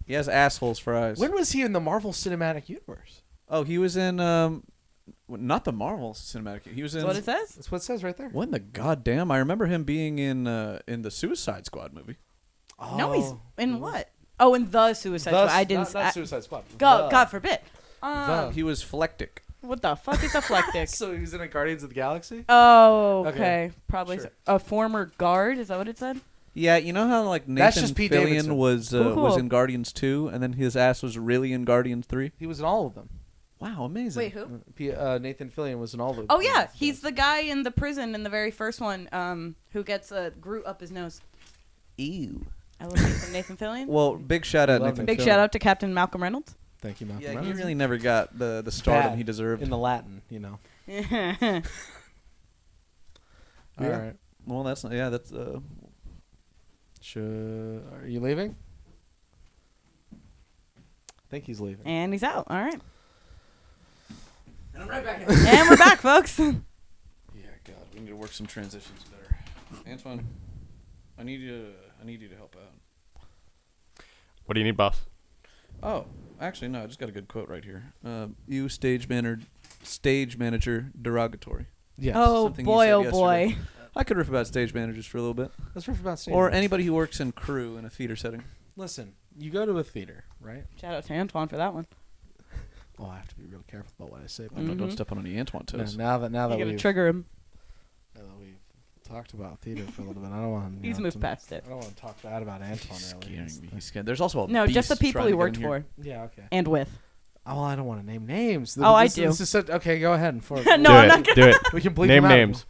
He has assholes for eyes. When was he in the Marvel Cinematic Universe? Oh, he was in not the Marvel Cinematic. He was in. That's what it says. That's what it says right there. When the goddamn? I remember him being in the Suicide Squad movie. Oh. No, he's in what? Oh, in the Suicide Squad. I didn't. Not Suicide Squad. God, The. God forbid. He was Flectic. What the fuck is a flectic? So he was in a Guardians of the Galaxy? Oh, okay. Okay. Probably Sure. a former guard. Is that what it said? Yeah, you know how like That's Nathan just Pete Fillion Davidson. was Cool. in Guardians 2, and then his ass was really in Guardians 3. He was in all of them. Wow, amazing. Wait, who? Nathan Fillion was in all of them. Oh yeah, he's the guy in the prison in the very first one, who gets a Groot up his nose. Ew. I love Nathan Fillion. Well, big shout out Love Nathan. him. Big Fillion. shout out to Captain Malcolm Reynolds. Thank you, Malcolm. Yeah, he Reynolds. really never got the stardom Bad he deserved. in the Latin, you know. yeah. All Yeah. right. Well, that's not. Yeah, that's. Are you leaving? I think he's leaving. And he's out. All right. And I'm right back. And we're back, folks. Yeah, God, we need to work some transitions better. Antwan, I need you to help out. What do you need, boss? Oh, actually, no. I just got a good quote right here. You stage manager derogatory. Yes. Oh Something you boy, said oh yesterday. boy. I could riff about stage managers for a little bit, Let's riff about stage or managers. anybody who works in crew in a theater setting. Listen, you go to a theater, right? Shout out to Antwan for that one. Oh, I have to be real careful about what I say. No, don't step on any Antwan No, toes. now that You gotta we've trigger him. talked about theater for a little bit, I don't want. He's moved past it. I don't want to talk bad about Antwan. Scaring Really. me. He's scared. There's also a No, just the beast people trying he to get worked in here. for Yeah. Okay. and with. Oh, well, I don't want to name names. Oh, I This- do. This is such, okay, go ahead. No, do I'm it. not Do it. We can bleep Name them out. names.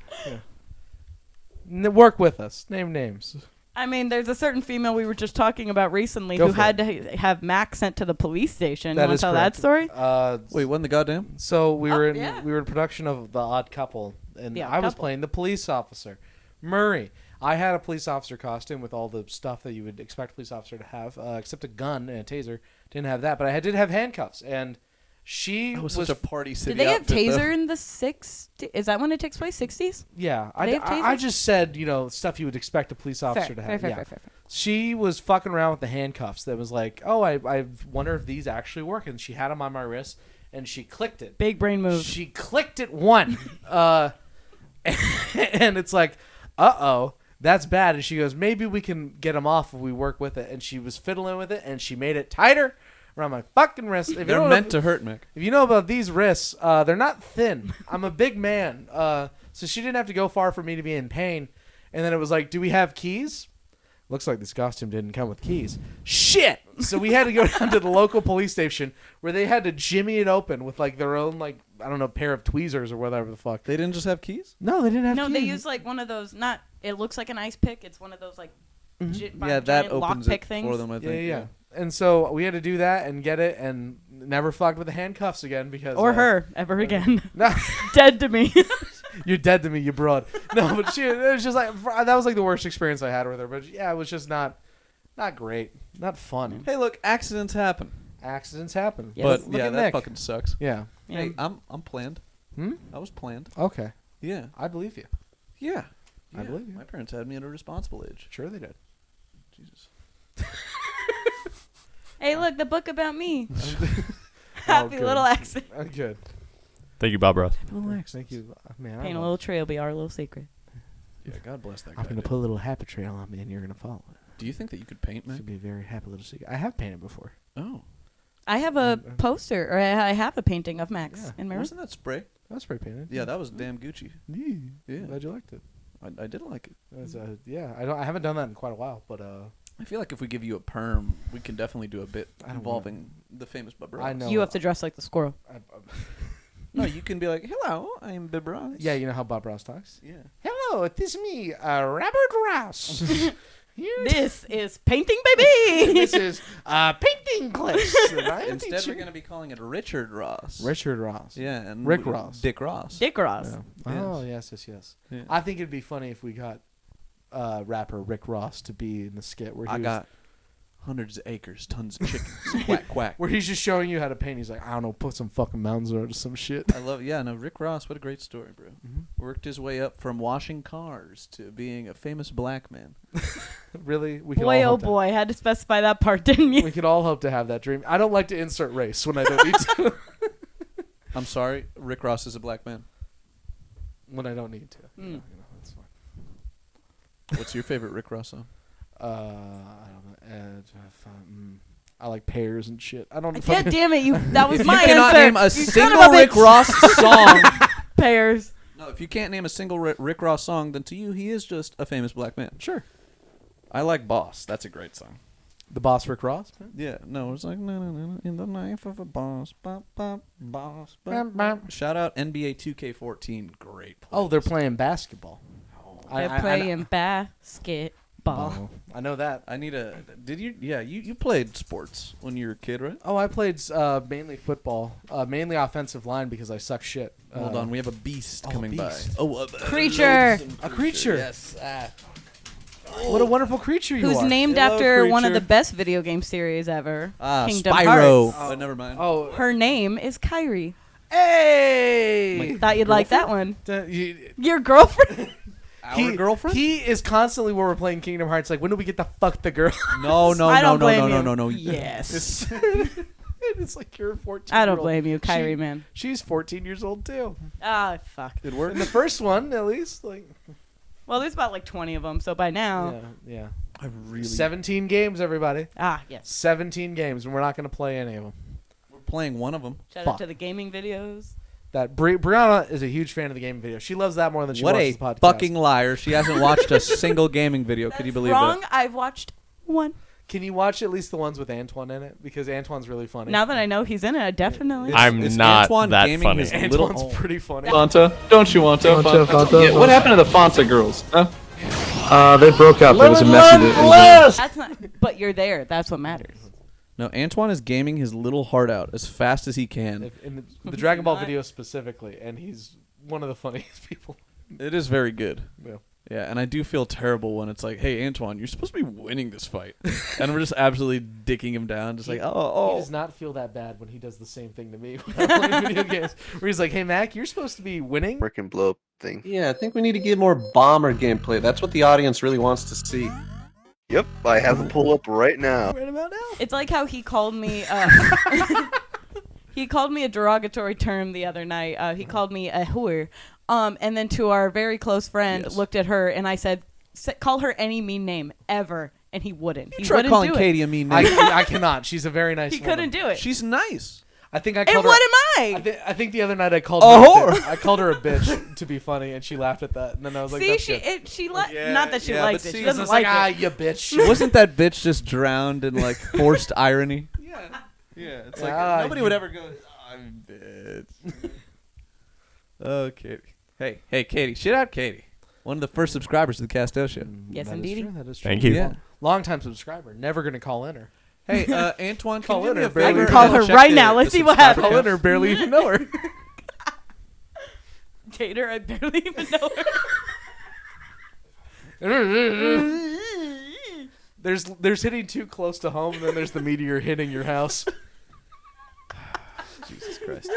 Work with us. Name names. I mean, there's a certain female we were just talking about recently Go who for had to have Max sent to the police station. That You want is to tell that correct. story? Wait, when the goddamn? So we were in yeah. we were in production of The Odd Couple, and The Odd I was Couple. playing the police officer, Murray. I had a police officer costume with all the stuff that you would expect a police officer to have, except a gun and a taser. Didn't have that, but I did have handcuffs, and she That was was such a party city. Did they have outfit, though. taser in the 60s? Is that when it takes place? 60s? yeah. They have I tasers? just said stuff you would expect a police officer to have. Yeah. fair. She was fucking around with the handcuffs. That was like, oh, I wonder if these actually work, and she had them on my wrist, and she clicked it. Big brain move. She clicked it one, and it's like, uh-oh, that's bad. And she goes, maybe we can get them off if we work with it. And she was fiddling with it, and she made it tighter around my fucking wrist. If you They're don't meant know, to hurt, Mick. if you know about these wrists, they're not thin. I'm a big man, so she didn't have to go far for me to be in pain. And then it was like, do we have keys? Looks like this costume didn't come with keys. Shit! So we had to go down to the local police station where they had to jimmy it open with like their own pair of tweezers or whatever the fuck. They didn't just have keys? No, they didn't have No, keys. they use like one of those. Not. It looks like an ice pick. It's one of those like. Yeah, that opens it things. for them, I think. Yeah. And so we had to do that and get it and never fucked with the handcuffs again because Or her ever again. No, Dead to me. you're dead to me, you broad. No, but it was just like that was like the worst experience I had with her. But yeah, it was just not great, not fun. Hey, look, accidents happen. Accidents happen. Yes. But Look yeah, at that Nick. fucking sucks. Yeah. Yeah. Hey, I'm planned. Hmm? I was planned. Okay. Yeah. I believe you. Yeah. I believe you. My parents had me at a responsible age. Sure they did. Jesus. Hey, look, the book about me. Happy little accident. Good. Thank you, Bob Ross. Relax. Thank you, man. Paint a little trail, be our little secret. Yeah, God bless that guy. I'm gonna dude. put a little happy trail on me, and you're gonna follow it. Do you think that you could paint, It's man? gonna be a very happy little secret. I have painted before. Oh. I have a poster, or I have a painting of Max Yeah. in my room. Wasn't that spray? That's spray painted. Yeah, that was damn Gucci. Yeah. Glad you liked it. I did like it. That's, yeah, I haven't done that in quite a while, but I feel like if we give you a perm, we can definitely do a bit I don't involving the famous Bob Ross. I know. You have to dress like the squirrel. No, you can be like, hello, I'm Bob Ross. Yeah, you know how Bob Ross talks. Yeah. Hello, it is me, Robert Ross. This is painting, baby. This is painting class. and I am Instead, we're teaching- going to be calling it Richard Ross. Richard Ross. Yeah, and Rick Ross. Dick Ross. Dick Ross. Yeah. Oh yes. Yeah. I think it'd be funny if we got rapper Rick Ross to be in the skit where he I was- got hundreds of acres, tons of chickens. Quack, quack. where he's just showing you how to paint. He's like, I don't know, put some fucking mountains or some shit. I love, yeah, no, Rick Ross, what a great story, bro. Worked his way up from washing cars to being a famous black man. Really, we can Boy, all oh hope to- boy, had to specify that part, didn't you? we could all hope to have that dream. I don't like to insert race when I don't need to. I'm sorry, Rick Ross is a black man. When I don't need to. Mm. That's fine. What's your favorite Rick Ross song? I don't know. I like pears and shit. I don't. God fucking- damn it, that was If my you cannot answer. name a You son single of a Rick bitch. Ross song. Pears. No, if you can't name a single Rick Ross song, then to you, he is just a famous black man. Sure. I like Boss. That's a great song. The boss Rick Ross. Yeah, no, it's like no, in the life of a boss, bop, bop, boss, bop. Shout out NBA 2K14, great. Oh, they're playing basketball. They're playing basketball. Oh, I know that. I need a. Did you? Yeah, you played sports when you were a kid, right? Oh, I played mainly football, mainly offensive line because I suck shit. Hold on, we have a beast oh, coming beast. by. Oh, Creature. A creature. Yes. What a wonderful creature you Who's are. named Hello, after one of creature. the best video game series ever. Kingdom Spyro. Hearts. But never mind. Oh, Her name is Kyrie. hey! Thought you'd like that one. You- Your girlfriend? Our girlfriend? He is constantly when we're playing Kingdom Hearts. Like, when do we get to fuck the girl? No. I don't blame you. No. Yes. It's like you're a 14. I don't blame you, Kyrie, man. She's 14 years old too. Ah, fuck. It works. In the first one, at least, like. Well, there's about like 20 of them, so by now. Yeah. I really. 17 games, everybody. Ah, yes. 17 games, and we're not going to play any of them. We're playing one of them. Shout out to the gaming videos. That Brianna is a huge fan of the gaming video. She loves that more than she What watches a the podcast. fucking liar! She hasn't watched a single gaming video. Could you believe Wrong. that? I've watched one. Can you watch at least the ones with Antwan in it? Because Antwan's really funny. Now that I know he's in it, I definitely. I'm Is not Antwan that gaming funny. his little- Antwan's pretty funny. Fanta, don't you want to? Fanta. Yeah, what happened to the Fanta girls? Huh? They broke up. It was a messy. That's not. But you're there. That's what matters. No, Antwan is gaming his little heart out as fast as he can. In the Dragon Ball Not- video specifically, and he's one of the funniest people. It is very good. Yeah. Yeah, and I do feel terrible when it's like, "Hey, Antwan, you're supposed to be winning this fight," and we're just absolutely dicking him down, just like, He "Oh." does not feel that bad when he does the same thing to me when I'm playing video games. Where he's like, "Hey Mac, you're supposed to be winning." Freaking blow up thing. Yeah, I think we need to get more bomber gameplay. That's what the audience really wants to see. Yep, I have the pull up right now. Right about now. It's like how he called me. He called me a derogatory term the other night. He called me a whore. And then to our very close friend, Yes. looked at her and I said, "Call her any mean name ever," and he wouldn't. He Try wouldn't calling do Katie it. a mean name. I cannot. She's a very nice He woman. couldn't do it. She's nice. I think I And called what her. am I? I think the other night I called A her whore. I called her a bitch to be funny, and she laughed at that. And then I was like, See, "That's she good." not that she yeah, likes but it. see, She I was doesn't just like like, it. you bitch. Wasn't that bitch just drowned in like forced irony? Yeah. Yeah, it's like, nobody would ever go, "I'm bitch." Oh, Katie. Hey, Katie. Shit out, Katie. One of the first subscribers to the Castoe show. Yes, That is indeedy. true, that is true. Thank you. Yeah. Long-time subscriber. Never gonna call in her. Hey, Antwan, Call can you in do me her, a barely favor? even Call know. her Check right the- now. the Let's see what subscriber happens. Call in her. Barely even know her. Tater, I barely even know her. There's hitting too close to home, and then there's the meteor hitting your house. Jesus Christ.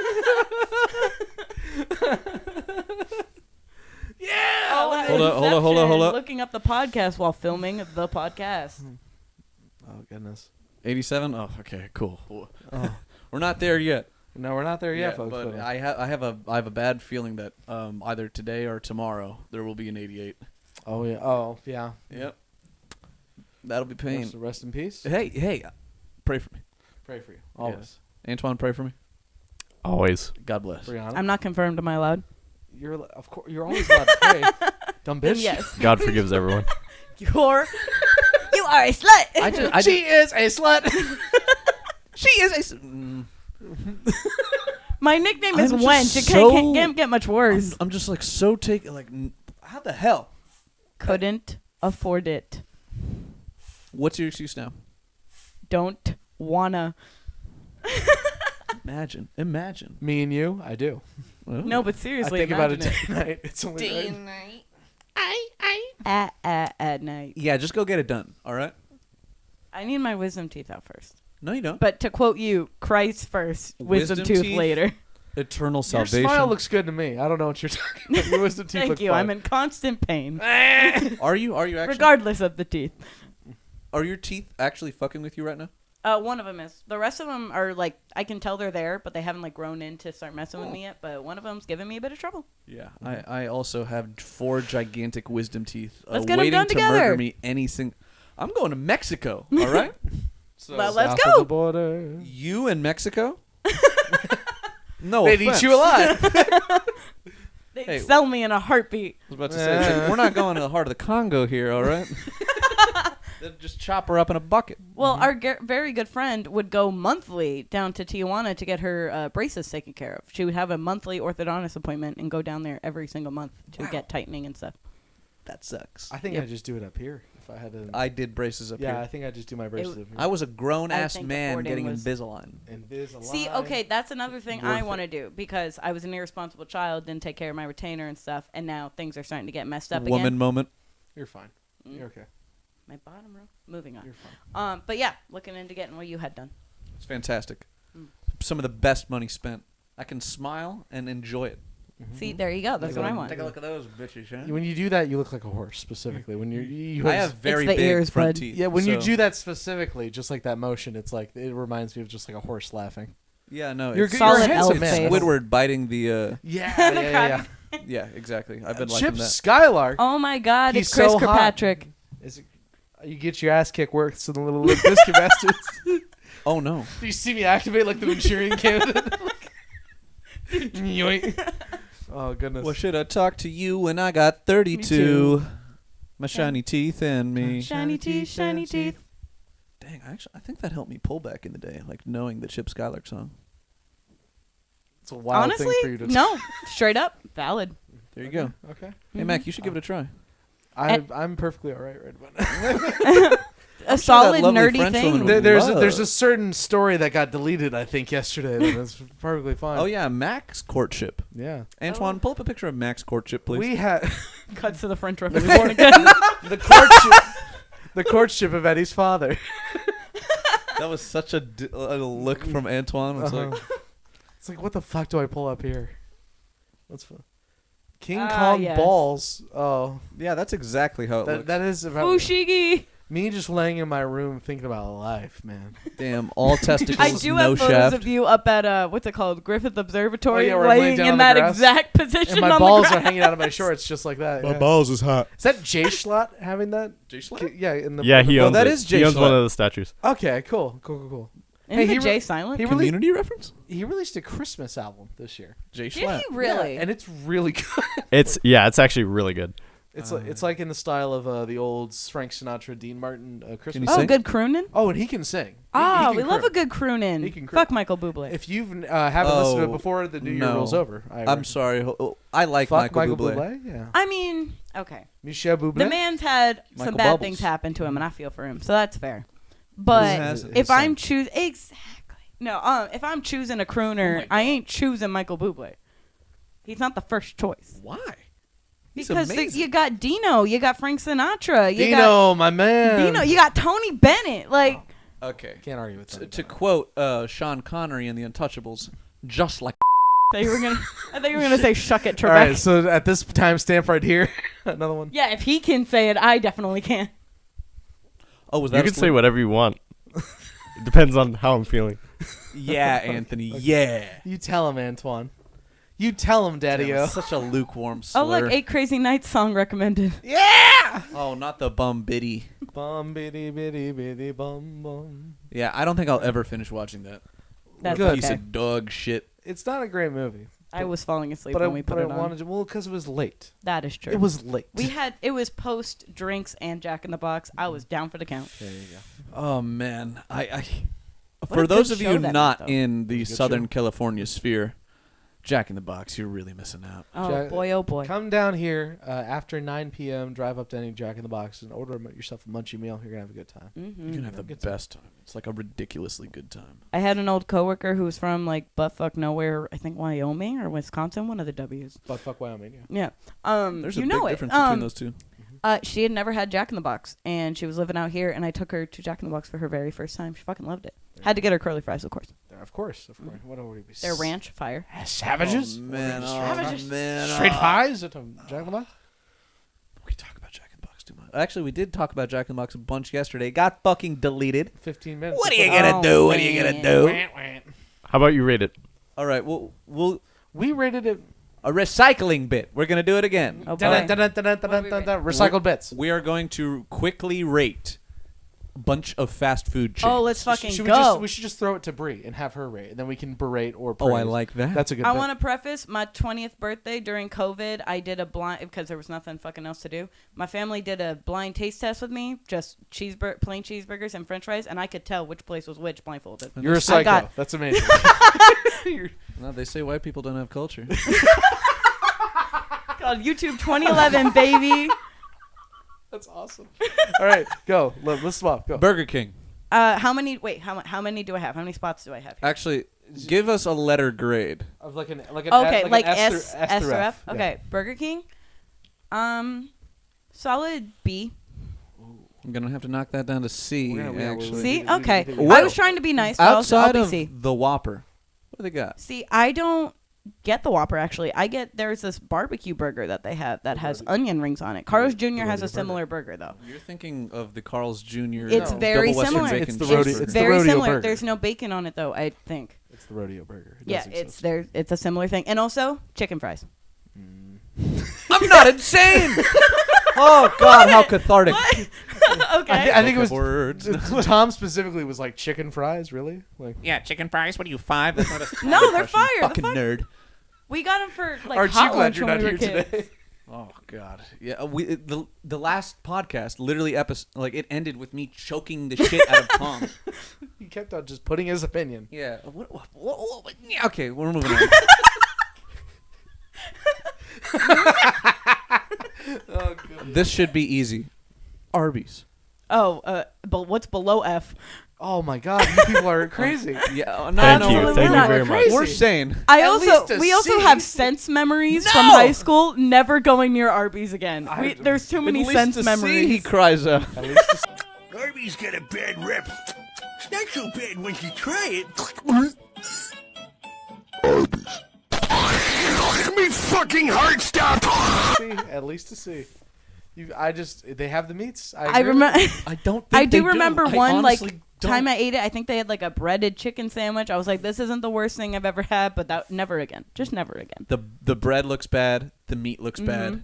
Oh, Hold up. Looking up the podcast while filming the podcast. Oh goodness. 87? Oh, okay, cool. Oh, we're not there yet. No, we're not there yet, Yeah, folks. but I have a bad feeling that either today or tomorrow there will be an 88. Oh yeah. Oh yeah. Yep. That'll be pain. Rest in peace. Hey, pray for me. Pray for you always. Yes. Antwan, pray for me. Always. God bless. Brianna, I'm not confirmed. Am I allowed? you're of course you're always allowed to pray. Dumb bitch. Yes. God forgives everyone. You are a slut. She is a slut. She is a. My nickname I'm is just Wench. It so- can't get much worse. I'm just like so taken. Like, how the hell? Couldn't afford it. What's your excuse now? Don't wanna. Imagine. Me and you, I do. Oh. No, but I seriously, think about it imagine day and night. It's only right. at night. Yeah, just go get it done. All right. I need my wisdom teeth out first. No, you don't. But to quote you, Christ first, wisdom tooth teeth? later. Eternal Your salvation. smile looks good to me. I don't know what you're talking about. Your wisdom teeth Thank look you. fine. I'm in constant pain, Are you actually? regardless of the teeth. Are your teeth actually fucking with you right now? One of them is. The rest of them are like, I can tell they're there, but they haven't like grown in to start messing with me yet. But one of them's giving me a bit of trouble. Yeah. I also have 4 gigantic wisdom teeth Let's get 'em waiting done to together. murder me I'm going to Mexico. All right. So Well, let's South of go. the border. you in Mexico? No, They'd eat you alive. They Hey. sell me in a heartbeat. I was about to say, it's like, we're not going to the heart of the Congo here, all right? They'll just chop her up in a bucket. Well, our very good friend would go monthly down to Tijuana to get her braces taken care of. She would have a monthly orthodontist appointment and go down there every single month to get tightening and stuff. That sucks. I think Yep. I just do it up here. If I had to. I did braces up yeah, here. I think I just do my braces up here. I was a grown-ass think man affording getting was- Invisalign. Invisalign. See, okay, that's another thing I Worth want to do because I was an irresponsible child, didn't take care of my retainer and stuff, and now things are starting to get messed up Woman again. moment. You're fine. You're okay. My bottom row. Moving on. You're fine. But yeah, looking into getting what you had done. It's fantastic. Some of the best money spent. I can smile and enjoy it. See, there you go. That's what I want. Take a look at those bitches, huh? When you do that, you look like a horse specifically. When you I have very the big ears, front bud. teeth. yeah, when you so- do that specifically, just like that motion, it's like it reminds me of just like a horse laughing. Yeah, no, You're it's good. Solid You're a handsome elf man. face. Squidward biting the. Yeah, The yeah. Yeah, exactly. I've been Chip liking that. Skylark. Oh my God, He's it's Chris so hot. Kirkpatrick. Is it, you get your ass kicked worse than the little Limp Bizkit bastards. Oh no. Do you see me activate like the Manchurian candidate? Yoink. Oh goodness. Well, should I talk to you when I got 32? My shiny teeth and me. Shiny teeth, shiny teeth. Dang, I think that helped me pull back in the day, like knowing the Chip Skylark song. It's a wild Honestly, thing for you to no, straight up, valid. There you go. Okay. Hey, Mac, you should give it a try. I'm perfectly all right now. A solid lovely nerdy French thing. woman There's love. a certain story that got deleted, I think, yesterday. That was perfectly fine. Oh, yeah, Mac's courtship. Yeah. Antwan, pull up a picture of Mac's courtship, please. We had Cuts to the French Revolution again. the courtship of Eddie's father. That was such a look from Antwan. It's like, It's like, what the fuck do I pull up here? What's fun? King Ah, Kong yes. balls. Oh, yeah, that's exactly how it looks. that is about Fushigi. me just laying in my room thinking about life, man. Damn, all testicles, I do no have photos shaft. of you up at what's it called, Griffith Observatory, Oh, yeah, where I'm laying laying down in on the that grass. exact position And my on balls the are grass. hanging out of my shorts just like that. Yeah. balls is hot. Is that Jay Schlatt having that? Jay Schlatt? Yeah, in the Yeah, he Oh, owns that it. is Jay He owns one Schlatt. of the statues. Okay, cool. Isn't he the re- Jay silent? he really- Community reference? He released a Christmas album this year. Jay Did Schlatt. he really? Yeah, and it's really good. It's actually really good. It's like in the style of the old Frank Sinatra, Dean Martin Christmas. he Oh, sing? good crooning. Oh, and he can sing. Oh, he we can love croon. a good crooning. He can croon. Fuck Michael Bublé. If you've haven't listened to it Oh, before, the New Year no. rolls over. I'm sorry. I like Fuck Michael Bublé. Yeah. I mean, okay. Michel Bublé. The man's had some Michael bad Bubbles. things happen to him, and I feel for him, so that's fair. But hasn't? if His I'm son. choosing if I'm choosing a crooner, I ain't choosing Michael Bublé. He's not the first choice. Why? He's Because amazing. you got Dino, you got Frank Sinatra, you Dino, my got man. Dino, you got Tony Bennett. Like, Okay. Can't argue with that. To quote Sean Connery in The Untouchables, just like I thought you were gonna say "shuck it, Trebek." All right, so at this timestamp right here, another one. Yeah, if he can say it, I definitely can. Oh, was that You a can say slip? whatever you want. It depends on how I'm feeling. Yeah, Anthony. Yeah. You tell him, Antwan. You tell him, Daddy-o. Such a lukewarm slur. Oh, look, 8 Crazy Nights song recommended. Oh, not the bum biddy. Bum bitty bitty bitty bum bum. Yeah, I don't think I'll ever finish watching that. That's Good. Piece okay. of dog shit. It's not a great movie, I was falling asleep but when we put it on. wanted to. Well, because it was late. That is true. It was late. It was post drinks and Jack in the Box. I was down for the count. There you go. Oh man, I What for a those good of show you that not night, though. in the was a good Southern show. California sphere, Jack in the Box, you're really missing out. Oh Jack- boy, oh boy. Come down here after 9 p.m. Drive up to any Jack in the Box and order yourself a munchy meal. You're gonna have a good time. You're hmm gonna have the Good time. best time. It's like a ridiculously good time. I had an old coworker who was from like buttfuck nowhere, I think Wyoming or Wisconsin, one of the W's. But fuck Wyoming. Yeah. Yeah. There's you a know big it. difference between those two. She had never had Jack in the Box, and she was living out here, and I took her to Jack in the Box for her very first time. She fucking loved it. Had to get her curly fries, of course. Of course. What would we be? They're ranch fire. Savages. Oh, man, Straight pies at Jack in the Box. We talk about Jack in the Box too much. Actually, we did talk about Jack in the Box a bunch yesterday. Got fucking deleted. 15 minutes. What are you gonna do? What are you gonna do? How about you rate it? All right, we'll We rated it. a recycling bit. We're gonna do it again. Oh Dun, boy. dun, dun, dun, dun, dun, dun, dun, recycled bits. We are going to quickly rate a bunch of fast food chains. Oh, let's fucking Should go. we should just throw it to Brie and have her rate, and then we can berate or praise. Oh, I like that. That's a good. I bit. want to preface my 20th birthday during COVID. I did a blind because there was nothing fucking else to do. My family did a blind taste test with me, just plain cheeseburgers and French fries, and I could tell which place was which blindfolded. You're a psycho. got- That's amazing. No, they say white people don't have culture. Called YouTube 2011, baby. That's awesome. All right, go. Let's swap. Go. Burger King. How many? Wait, how many do I have? How many spots do I have? Actually, give us a letter grade. Of like an Okay, an like S through F. Yeah. Okay, Burger King. Solid B. I'm gonna have to knock that down to C. We're gonna- yeah, we're- Actually, C. we- Okay, we- I was trying to be nice. So outside I'll of be C. the Whopper, what do they got? See, I don't get the Whopper. Actually, there's this barbecue burger that they have that has onion rings on it. Carl's Jr. has a similar burger though. You're thinking of the Carl's Jr. It's very double Western similar. bacon It's the cheeseburger. rodeo- It's it's the very rodeo similar. burger. There's no bacon on it though. I think. It's the rodeo burger. It Yeah, does it's exist. there. It's a similar thing, and also chicken fries. I'm not insane. Oh God, how cathartic! Okay. I think it was Words. Tom specifically was like chicken fries. Really? Like Yeah, chicken fries. What are you, 5? That's not a No, they're fire. They're Fucking fire. nerd. We got them for like Aren't you hot glad lunch you're when not we were here kids. today? Oh God, yeah. The last podcast literally it ended with me choking the shit out of Tom. He kept on just putting his opinion. Yeah. Yeah, okay, we're moving on. Oh, God. This should be easy. Arby's. Oh, but what's below F? Oh my God, you people are crazy. Yeah. Thank no, you. Absolutely Thank you not. very much. Crazy. We're saying. I At least also a we also C. have sense memories from high school. Never going near Arby's again. There's too many At least sense to memories. see, he cries out. Arby's got a bad rep. It's not so bad once you try it. Arby's. Me fucking heart stop. See, at least to see. They have the meats. I remember. I don't. I Think they do remember I one like honestly don't. time I ate it. I think they had like a breaded chicken sandwich. I was like, this isn't the worst thing I've ever had, but that never again. Just never again. The bread looks bad. The meat looks bad.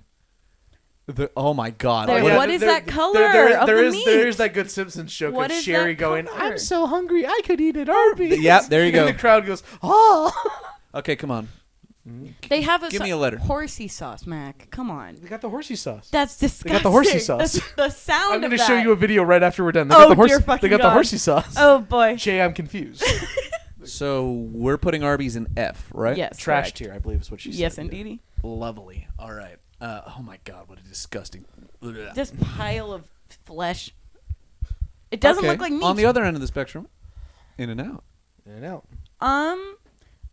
Oh my God! There- Yeah, what is that color of there the is meat? There's that good Simpsons joke What of is Sherry that going, color? "I'm so hungry, I could eat at Arby's." Yeah, there you go. And the crowd goes, "Oh." Okay, come on. They have a Give me a letter. horsey sauce, Mac. Come on. They got the horsey sauce. That's disgusting. got the horsey sauce. The sound I'm of going to that. show you a video right after we're done. They Oh, got the dear horsey. fucking They got the God. horsey sauce. Oh boy. Jay, I'm confused. So we're putting Arby's in F, right? Yes. Trash correct. tier, I believe is what she said. Yes, indeedy. Lovely. All right. Oh my God, what a disgusting. This pile of flesh. It doesn't Okay, look like meat. On the other end of the spectrum, In and Out. In and out.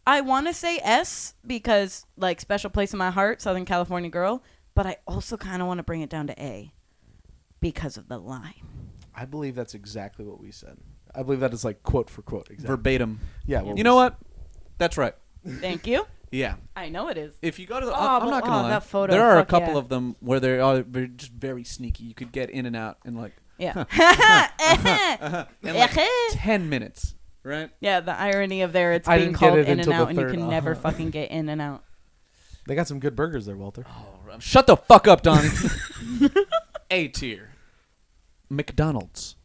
I want to say S because like special place in my heart, Southern California girl, but I also kind of want to bring it down to A because of the lime. I believe that's exactly what we said. I believe that is like quote for quote. Exactly. Verbatim. Yeah. You know what? That's right. Thank you. Yeah. I know it is. If you go to the, Oh, I'm but- not gonna lie. that photo, there are a fuck couple yeah. of them where they are just very sneaky. You could get In and Out in like Yeah. in like 10 minutes, right? Yeah, the irony of it's I being didn't get called it In and until the Out and you third, can never fucking get In and Out. They got some good burgers there, Walter. Shut the fuck up, Donnie. A tier. McDonald's.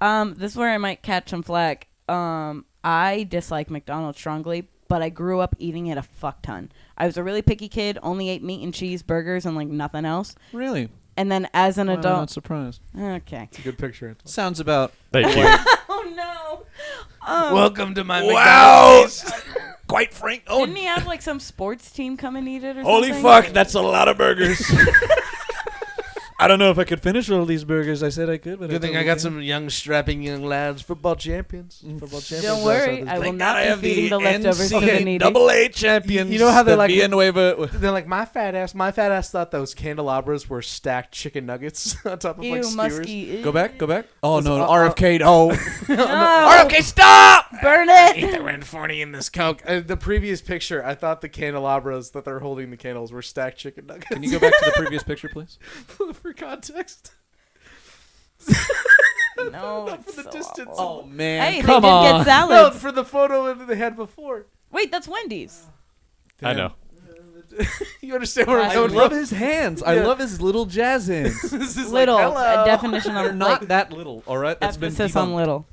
This is where I might catch some flack. I dislike McDonald's strongly, but I grew up eating it a fuck ton. I was a really picky kid, only ate meat and cheese burgers and like nothing else. Really? And then as an Why am I not adult, surprised. okay. It's a good picture. Antwan. Sounds about. Thank you. Oh no. Welcome to my Wow! Quite frank. Oh, Didn't he have like some sports team come and eat it or holy something? fuck, that's a lot of burgers. I don't know if I could finish all these burgers. I said I could, but Good thing I got some young, strapping young lads, football champions. Football champions. Don't worry, I will Thank God not I be have feeding the the leftovers to the needy. NCAA champions. You know how they're the like. Villanueva. They're like my fat ass thought those candelabras were stacked chicken nuggets on top of Ew, like skewers. musky. Go back. Oh no, Uh, RFK. Oh, No, Okay, stop! burn Eat it. the red 40 in this Coke. The previous picture, I thought the candelabras that they're holding the candles were stacked chicken nuggets. can you go back to the previous picture, please? For context. No, Not it's for the so distance. awful. Oh man, Hey, come they did on. get No, salads. for the photo that they had before. Wait, that's Wendy's. I know. You understand where I'm I going love from? his hands. I Yeah. love his little jazz hands. This is Little. like, hello. A definition They're of not like that little. All right, that's been emphasis on debunked. little.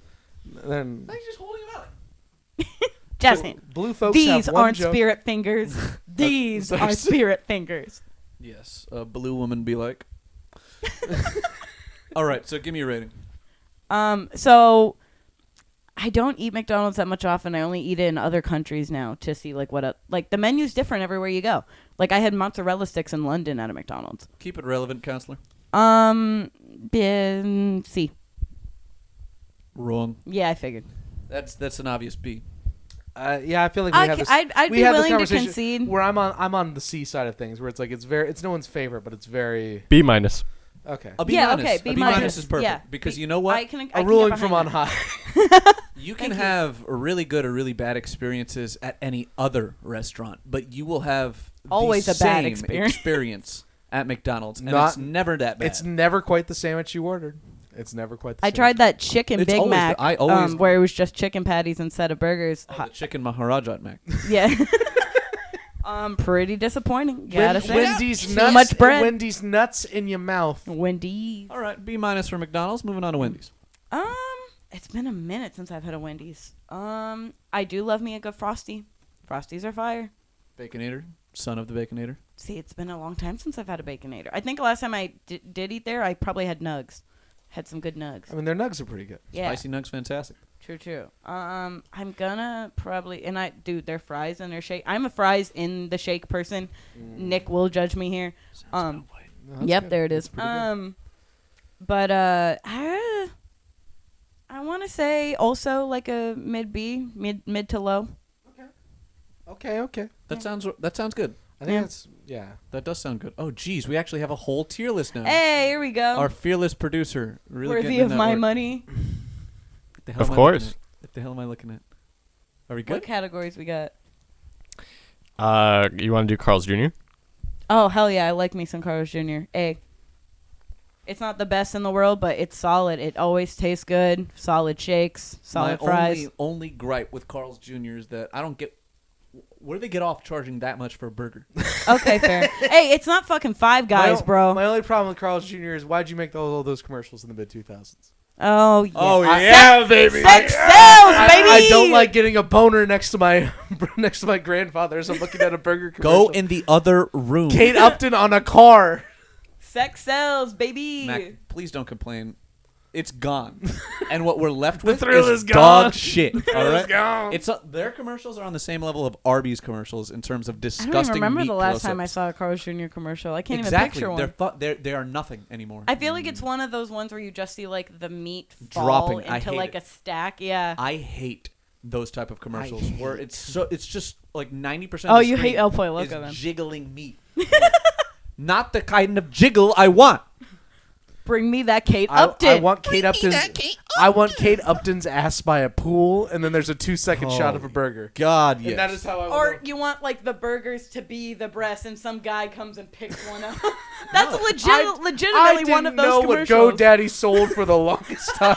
Then He's just holding him out. Jazz hand. blue folks These have one aren't joke. spirit fingers. These sorry. are spirit fingers. Yes, a blue woman be like. All right, so give me a rating. So I don't eat McDonald's that much often. I only eat it in other countries now to see like what like the menu's different everywhere you go. Like I had mozzarella sticks in London at a McDonald's. Keep it relevant, counselor. C. Wrong. Yeah, I figured. That's an obvious B. Yeah, I feel like we have this. I'd we be had this willing to conversation concede. where I'm on the C side of things, where it's like it's no one's favorite, but it's very B minus. Okay. A B Yeah, minus. okay, A B B minus minus, is perfect yeah. because B- you know what? I can A get ruling behind from on that. high. You can Thank you. have a really good or really bad experiences at any other restaurant, but you will have Always the a bad same experience. at McDonald's, and Not- it's never that bad. It's never quite the sandwich you ordered. It's never quite the I same. tried that chicken It's Big always Mac, the- I always- where it was just chicken patties instead of burgers. the chicken Maharaja at Mac. Yeah. Pretty disappointing. Gotta say. Wendy's Too nuts. much bread. Wendy's nuts in your mouth. Wendy's. All right, B minus for McDonald's. Moving on to Wendy's. It's been a minute since I've had a Wendy's. I do love me a good Frosty. Frosties are fire. Baconator, son of the Baconator. See, it's been a long time since I've had a Baconator. I think the last time I did eat there, I probably had nugs. Had some good nugs. I mean, their nugs are pretty good. Yeah. Spicy nugs, fantastic. True. I'm gonna probably their fries and their shake. I'm a fries in the shake person. Nick will judge me here. No, that's Yep, good. there it is. That's pretty good. But I want to say also like a mid B, mid to low. Okay. That sounds good. I think Yeah. that's That does sound good. Oh, geez, we actually have a whole tier list now. Hey, here we go. Our fearless producer, really Worthy getting in of that my work. money. What the hell Of am I course. looking at? What the hell am I looking at? Are we What good? categories we got? You want to do Carl's Jr.? Oh hell yeah, I like me some Carlos Jr. A. It's not the best in the world, but it's solid. It always tastes good. Solid shakes, solid My fries. only gripe with Carl's Jr. is that I don't get. Where do they get off charging that much for a burger? Okay, fair. Hey, it's not fucking Five Guys, bro. My only problem with Carl's Jr. is why'd you make all those commercials in the mid 2000s? Oh yeah. yeah, baby. Sex sells, baby. I don't like getting a boner next to my grandfather as I'm looking at a burger commercial. Go in the other room. Kate Upton on a car. Sex sells, baby. Mac, please don't complain. It's gone, and what we're left with thrill is is gone. dog shit. All right, gone. it's their commercials are on the same level of Arby's commercials in terms of I disgusting. don't even remember meat the last time I close-ups. saw a Carl's Jr. commercial. I can't Exactly, even picture one. they are nothing anymore. I feel like it's one of those ones where you just see like the meat Dropping. fall I into hate like it. a stack. Yeah. I hate those type of commercials where it's just like 90%. Oh, of the you screen hate El Pollo is Loco then. jiggling meat. Not the kind of jiggle I want. Bring me that Kate I Upton. want Kate Upton's. I want Kate Upton's ass by a pool, and then there's a 2-second shot of a burger. God, yes. And that is how I. Or want you want like the burgers to be the breast, and some guy comes and picks one up. That's legitimately one of those I didn't know commercials. what GoDaddy sold for the longest time.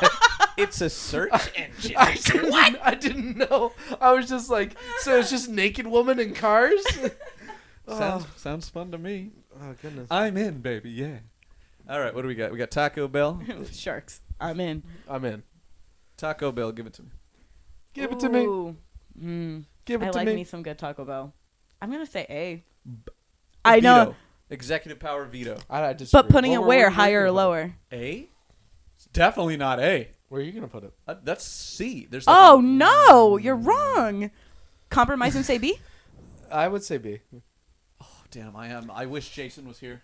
It's a search engine. I didn't know. I was just like, so it's just naked woman in cars. Sounds fun to me. Oh goodness. I'm in, baby. Yeah. All right, what do we got? We got Taco Bell. Sharks. I'm in. I'm in. Taco Bell, give it to me. Give it to me. Ooh. Mm. Give it I to like me. me some good Taco Bell. I'm gonna say A. I I know, Veto. Executive power veto. I disagree. but putting it Where where, are you higher or gonna put it? lower? A? It's definitely not A. Where are you gonna put it? That's C. There's like Oh no, you're wrong. Compromise and say B. I would say B. Damn, I wish Jason was here.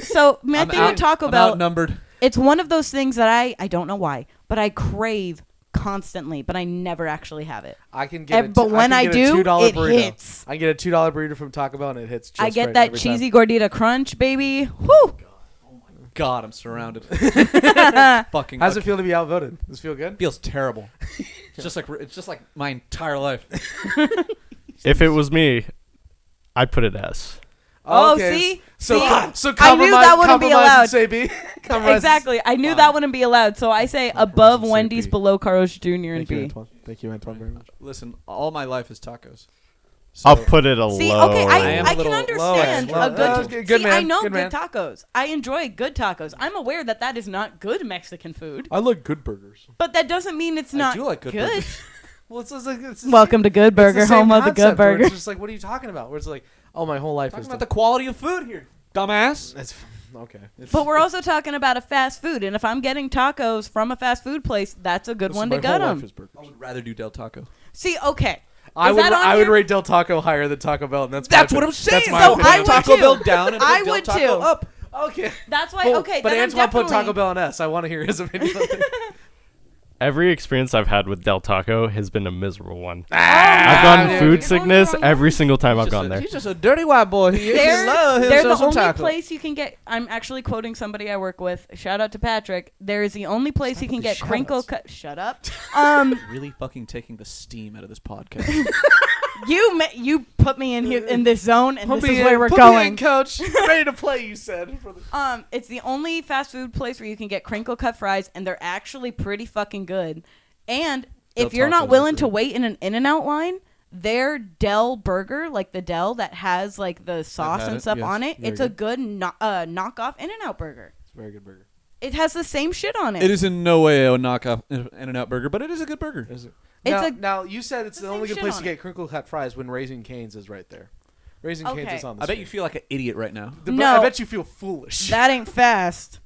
So my thing with Taco I'm Bell, outnumbered. it's one of those things that I don't know why, but I crave constantly, but I never actually have it. I can get. But when I do, it burrito. hits. I get a $2 burrito from Taco Bell, and it hits. Just I get right that every cheesy time. gordita crunch, baby. Whoo! God, I'm surrounded. Fucking. How's it feel to be outvoted? Does it feel good? Feels terrible. It's just like my entire life. If it was me, I'd put it S. Oh, Okay. see? So See? so I compromise, knew that wouldn't be compromise allowed. and say B. Compromise. Exactly. I knew that wouldn't be allowed, so I say above and say Wendy's, B. below Carl's Jr. and Thank you, B. Antwan. Thank you, Antwan, very much. Listen, all my life is tacos. So I'll put it a See, low. okay, I I am a can little understand lower. a good. Good See, man, I know good good man. tacos. I enjoy good tacos. I'm aware that that is not good Mexican food, I like good burgers. but that doesn't mean it's not I do like good burgers. Well, it's like it's Welcome to Good Burger, home of the Good Burger. It's just like, what are you talking about? Where it's like, oh, my whole life Talking is. about the quality of food here, dumbass. That's okay. But we're also talking about a fast food, and if I'm getting tacos from a fast food place, that's a good one to get them. I would rather do Del Taco. See, okay. I Is would that on I would here? rate Del Taco higher than Taco Bell, and that's What I'm saying. That's my So opinion. I would Taco too. Bell down and I put Del would Taco too. up. Okay. That's why. Cool. Okay, But then I'm Antwan put Taco definitely- Bell on S. I want to hear his opinion on it. every experience I've had with Del Taco has been a miserable one. I've gotten food sickness every single time I've gone there. He's just a dirty white boy. He They're, love they're the himself some only taco. place you can get. I'm actually quoting somebody I work with. Shout out to Patrick. There is the only place you can get crinkle cut. Shut up. Really fucking taking the steam out of this podcast. You put me in here in this zone, and this is where we're Put going. me in, coach. Ready to play, you said. It's the only fast food place where you can get crinkle cut fries, and they're actually pretty fucking good. And if Del you're not Taco's willing are to great. wait in an In-N-Out line, their Del burger, like the Del that has like the sauce had and it, stuff yes. on it, Very it's a good. good knockoff In-N-Out burger. It's a very good burger. It has the same shit on it. It is in no way a knockoff In-N-Out burger, but it is a good burger. It's Now you said it's the the same only good shit place on to it. get crinkle cut fries when Raising Cane's is right there. Raising Cane's Okay. is on the I bet you street. feel like an idiot right now. No. I bet you feel foolish. That ain't fast.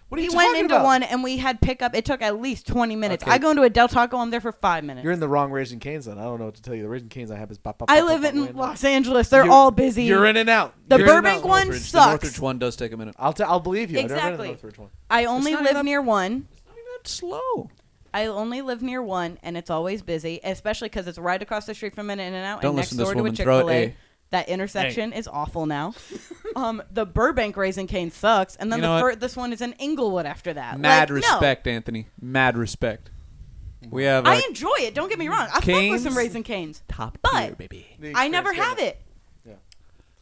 What are We you went talking into about? one and we had pickup. It took at least 20 minutes. Okay. I go into a Del Taco, I'm there for 5 minutes. You're in the wrong Raising Cane's then. I don't know what to tell you. The Raising Cane's I have is I live in Los Angeles. They're all busy. You're in and out. The You're in and Burbank out. one The sucks. Northridge one does take a minute. I'll believe you. I've never been to Exactly. the Northridge one. I only not live even- near one. That's slow. I only live near one, and it's always busy, especially because it's right across the street from an In-N-Out Don't and next listen to this door to a woman. Throw Chick-fil-A. A. That intersection is awful now. The Burbank Raising Cane sucks, and then You know the what? furthest one is in Inglewood after that. Mad Like, no. respect, Anthony. Mad respect. We have I enjoy it. Don't get me wrong. I fuck with Cane's some Raising Canes, top but tier, baby. The I never experience have it.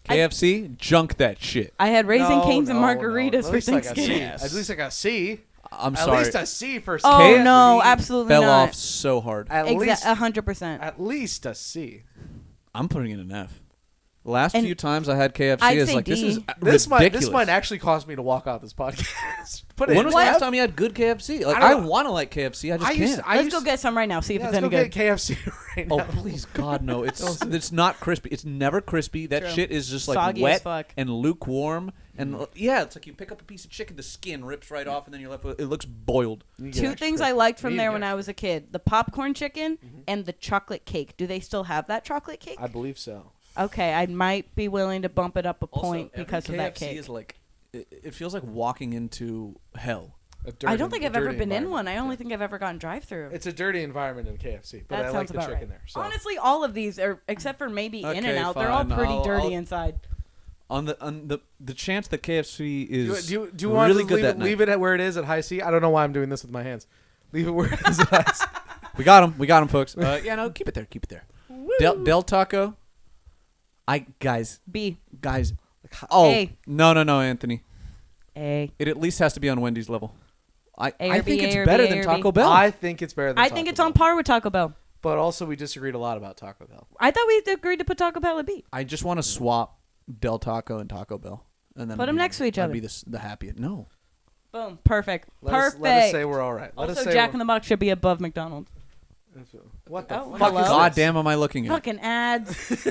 KFC, junk that shit. I had Raising Canes and No, margaritas At for least I got C. Thanksgiving. At least I got C. I'm At sorry. least a C for Oh KFC. no, absolutely Fell not. off so hard. At least 100%. at least a C. I'm putting it in F. The last And few times I had KFC I'd is say like this D. is This ridiculous. might actually cause me to walk out this podcast. Put it When in was the F. last time you had good KFC? Like I I don't know. want to like KFC, I just can't. Let's go get some right now. See if Yeah, it's let's any go good. get KFC right now. Oh please, God no! It's not crispy. It's never crispy. That True. shit is just like Soggy as wet fuck. and lukewarm. And yeah, it's like you pick up a piece of chicken, the skin rips right off, and then you're left with it looks boiled. Two things I liked from there when I was a kid: the popcorn chicken and the chocolate cake. Do they still have that chocolate cake? I believe so. Okay, I might be willing to bump it up a point Also, because of every that KFC cake. is like it feels like walking into hell. I don't think I've ever been in environment. one. I only think I've ever gotten drive-through. It's a dirty environment in KFC, but That I sounds like the about chicken right. there. So. Honestly, all of these are, except for maybe Okay, In-N-Out, they're all fine. pretty dirty I'll- inside. On the chance that KFC is do you want really to good leave, that night. leave it at where it is at high C? I don't know why I'm doing this with my hands. Leave it where it is at high C. We got him, folks. Yeah, no, keep it there, keep it there. Del Taco. Guys. Oh A. no, Anthony. A. It at least has to be on Wendy's level. I A or think B, it's A or better B, A than or Taco B. Bell. I think it's better than I Taco think it's Bell. on par with Taco Bell. But also, we disagreed a lot about Taco Bell. I thought we agreed to put Taco Bell at B. I just want to swap Del Taco and Taco Bell, and then Put 'em next to each I'd other. be the happiest. No, Boom. Perfect. Perfect. Let us say we're all right. Let us Also, say Jack in the Box should be above McDonald's. What the Oh, fuck hello? is God this? damn, am I looking at? Fucking ads.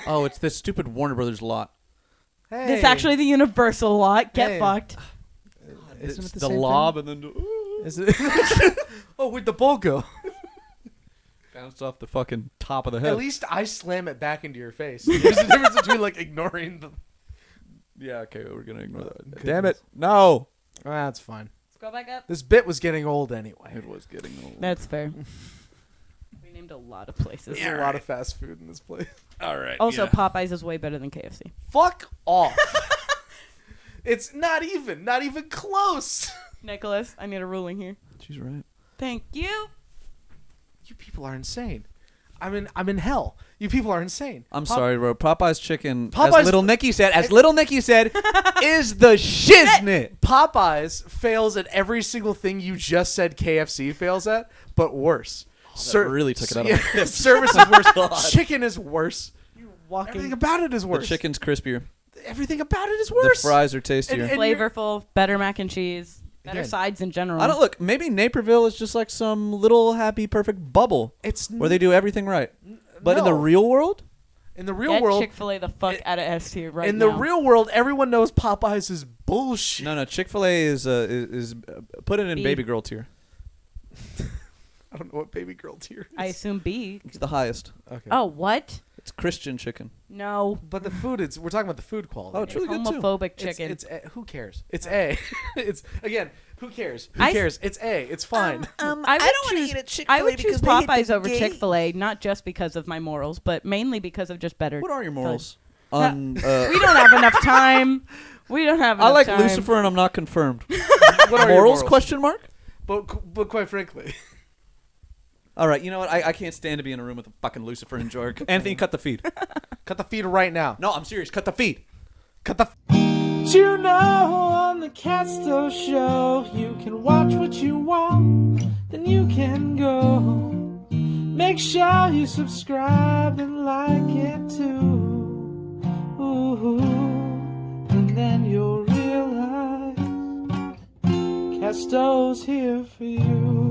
Oh, it's this stupid Warner Brothers lot. Hey. It's actually the Universal lot. Get Hey. fucked. Isn't It's it the same lob, thing? and then Is it? Oh, where'd the ball go? bounced off the fucking top of the head. At least I slam it back into your face. There's a difference between like ignoring the. Yeah, okay, we're gonna ignore that. goodness. Damn it! No, That's fine. Let's go back up. This bit was getting old anyway. it was getting old. That's fair. We named a lot of places. There's a lot of fast food in this place. All right. Also, Popeyes is way better than KFC. Fuck off. It's not even close. Nicholas, I need a ruling here. she's right. Thank you. You people are insane. I'm in hell. You people are insane. I'm sorry, bro. Popeye's chicken, Popeyes- as Little Nicky said, is the shiznit. Popeyes fails at every single thing you just said KFC fails at, but worse. really took it out of my Service is worse. Chicken is worse. Everything about it is The worse. chicken's crispier. Everything about it is The worse. fries are tastier. And you're- Flavorful, better mac and cheese, better Again. sides in general. I don't look. Maybe Naperville is just like some little happy, perfect bubble It's where they do everything right. But in the no. real world, in the real Get world. Chick-fil-A the fuck out of S tier right in now. the real world, everyone knows Popeyes is bullshit. no. Chick-fil-A is put it in B. baby girl tier. I don't know what baby girl tier is. I assume B. It's the highest. Okay. Oh, what? It's Christian chicken. No. But the food is. We're talking about the food quality. Oh, it's really good too. Homophobic chicken. It's who cares? It's A. It's again. Who cares? Who I- cares? It's A. It's fine. I I would don't want to choose- eat at Chick-fil-A I would choose because they hate Popeyes the over gays. Chick-fil-A, not just because of my morals, but mainly because of just better. What are your morals? Uh, On, We don't have enough time. We don't have enough I like time. Lucifer, and I'm not confirmed. What are your morals? Question mark. But quite frankly, All right, you know what? I can't stand to be in a room with a fucking Lucifer and Jorg. Anthony, cut the feed. cut the feed right now. No, I'm serious. Cut the feed. Cut the. You know, on the Castoe show, you can watch what you want, then you can go. Make sure you subscribe and like it too. Ooh, and then you'll realize Castoe's here for you.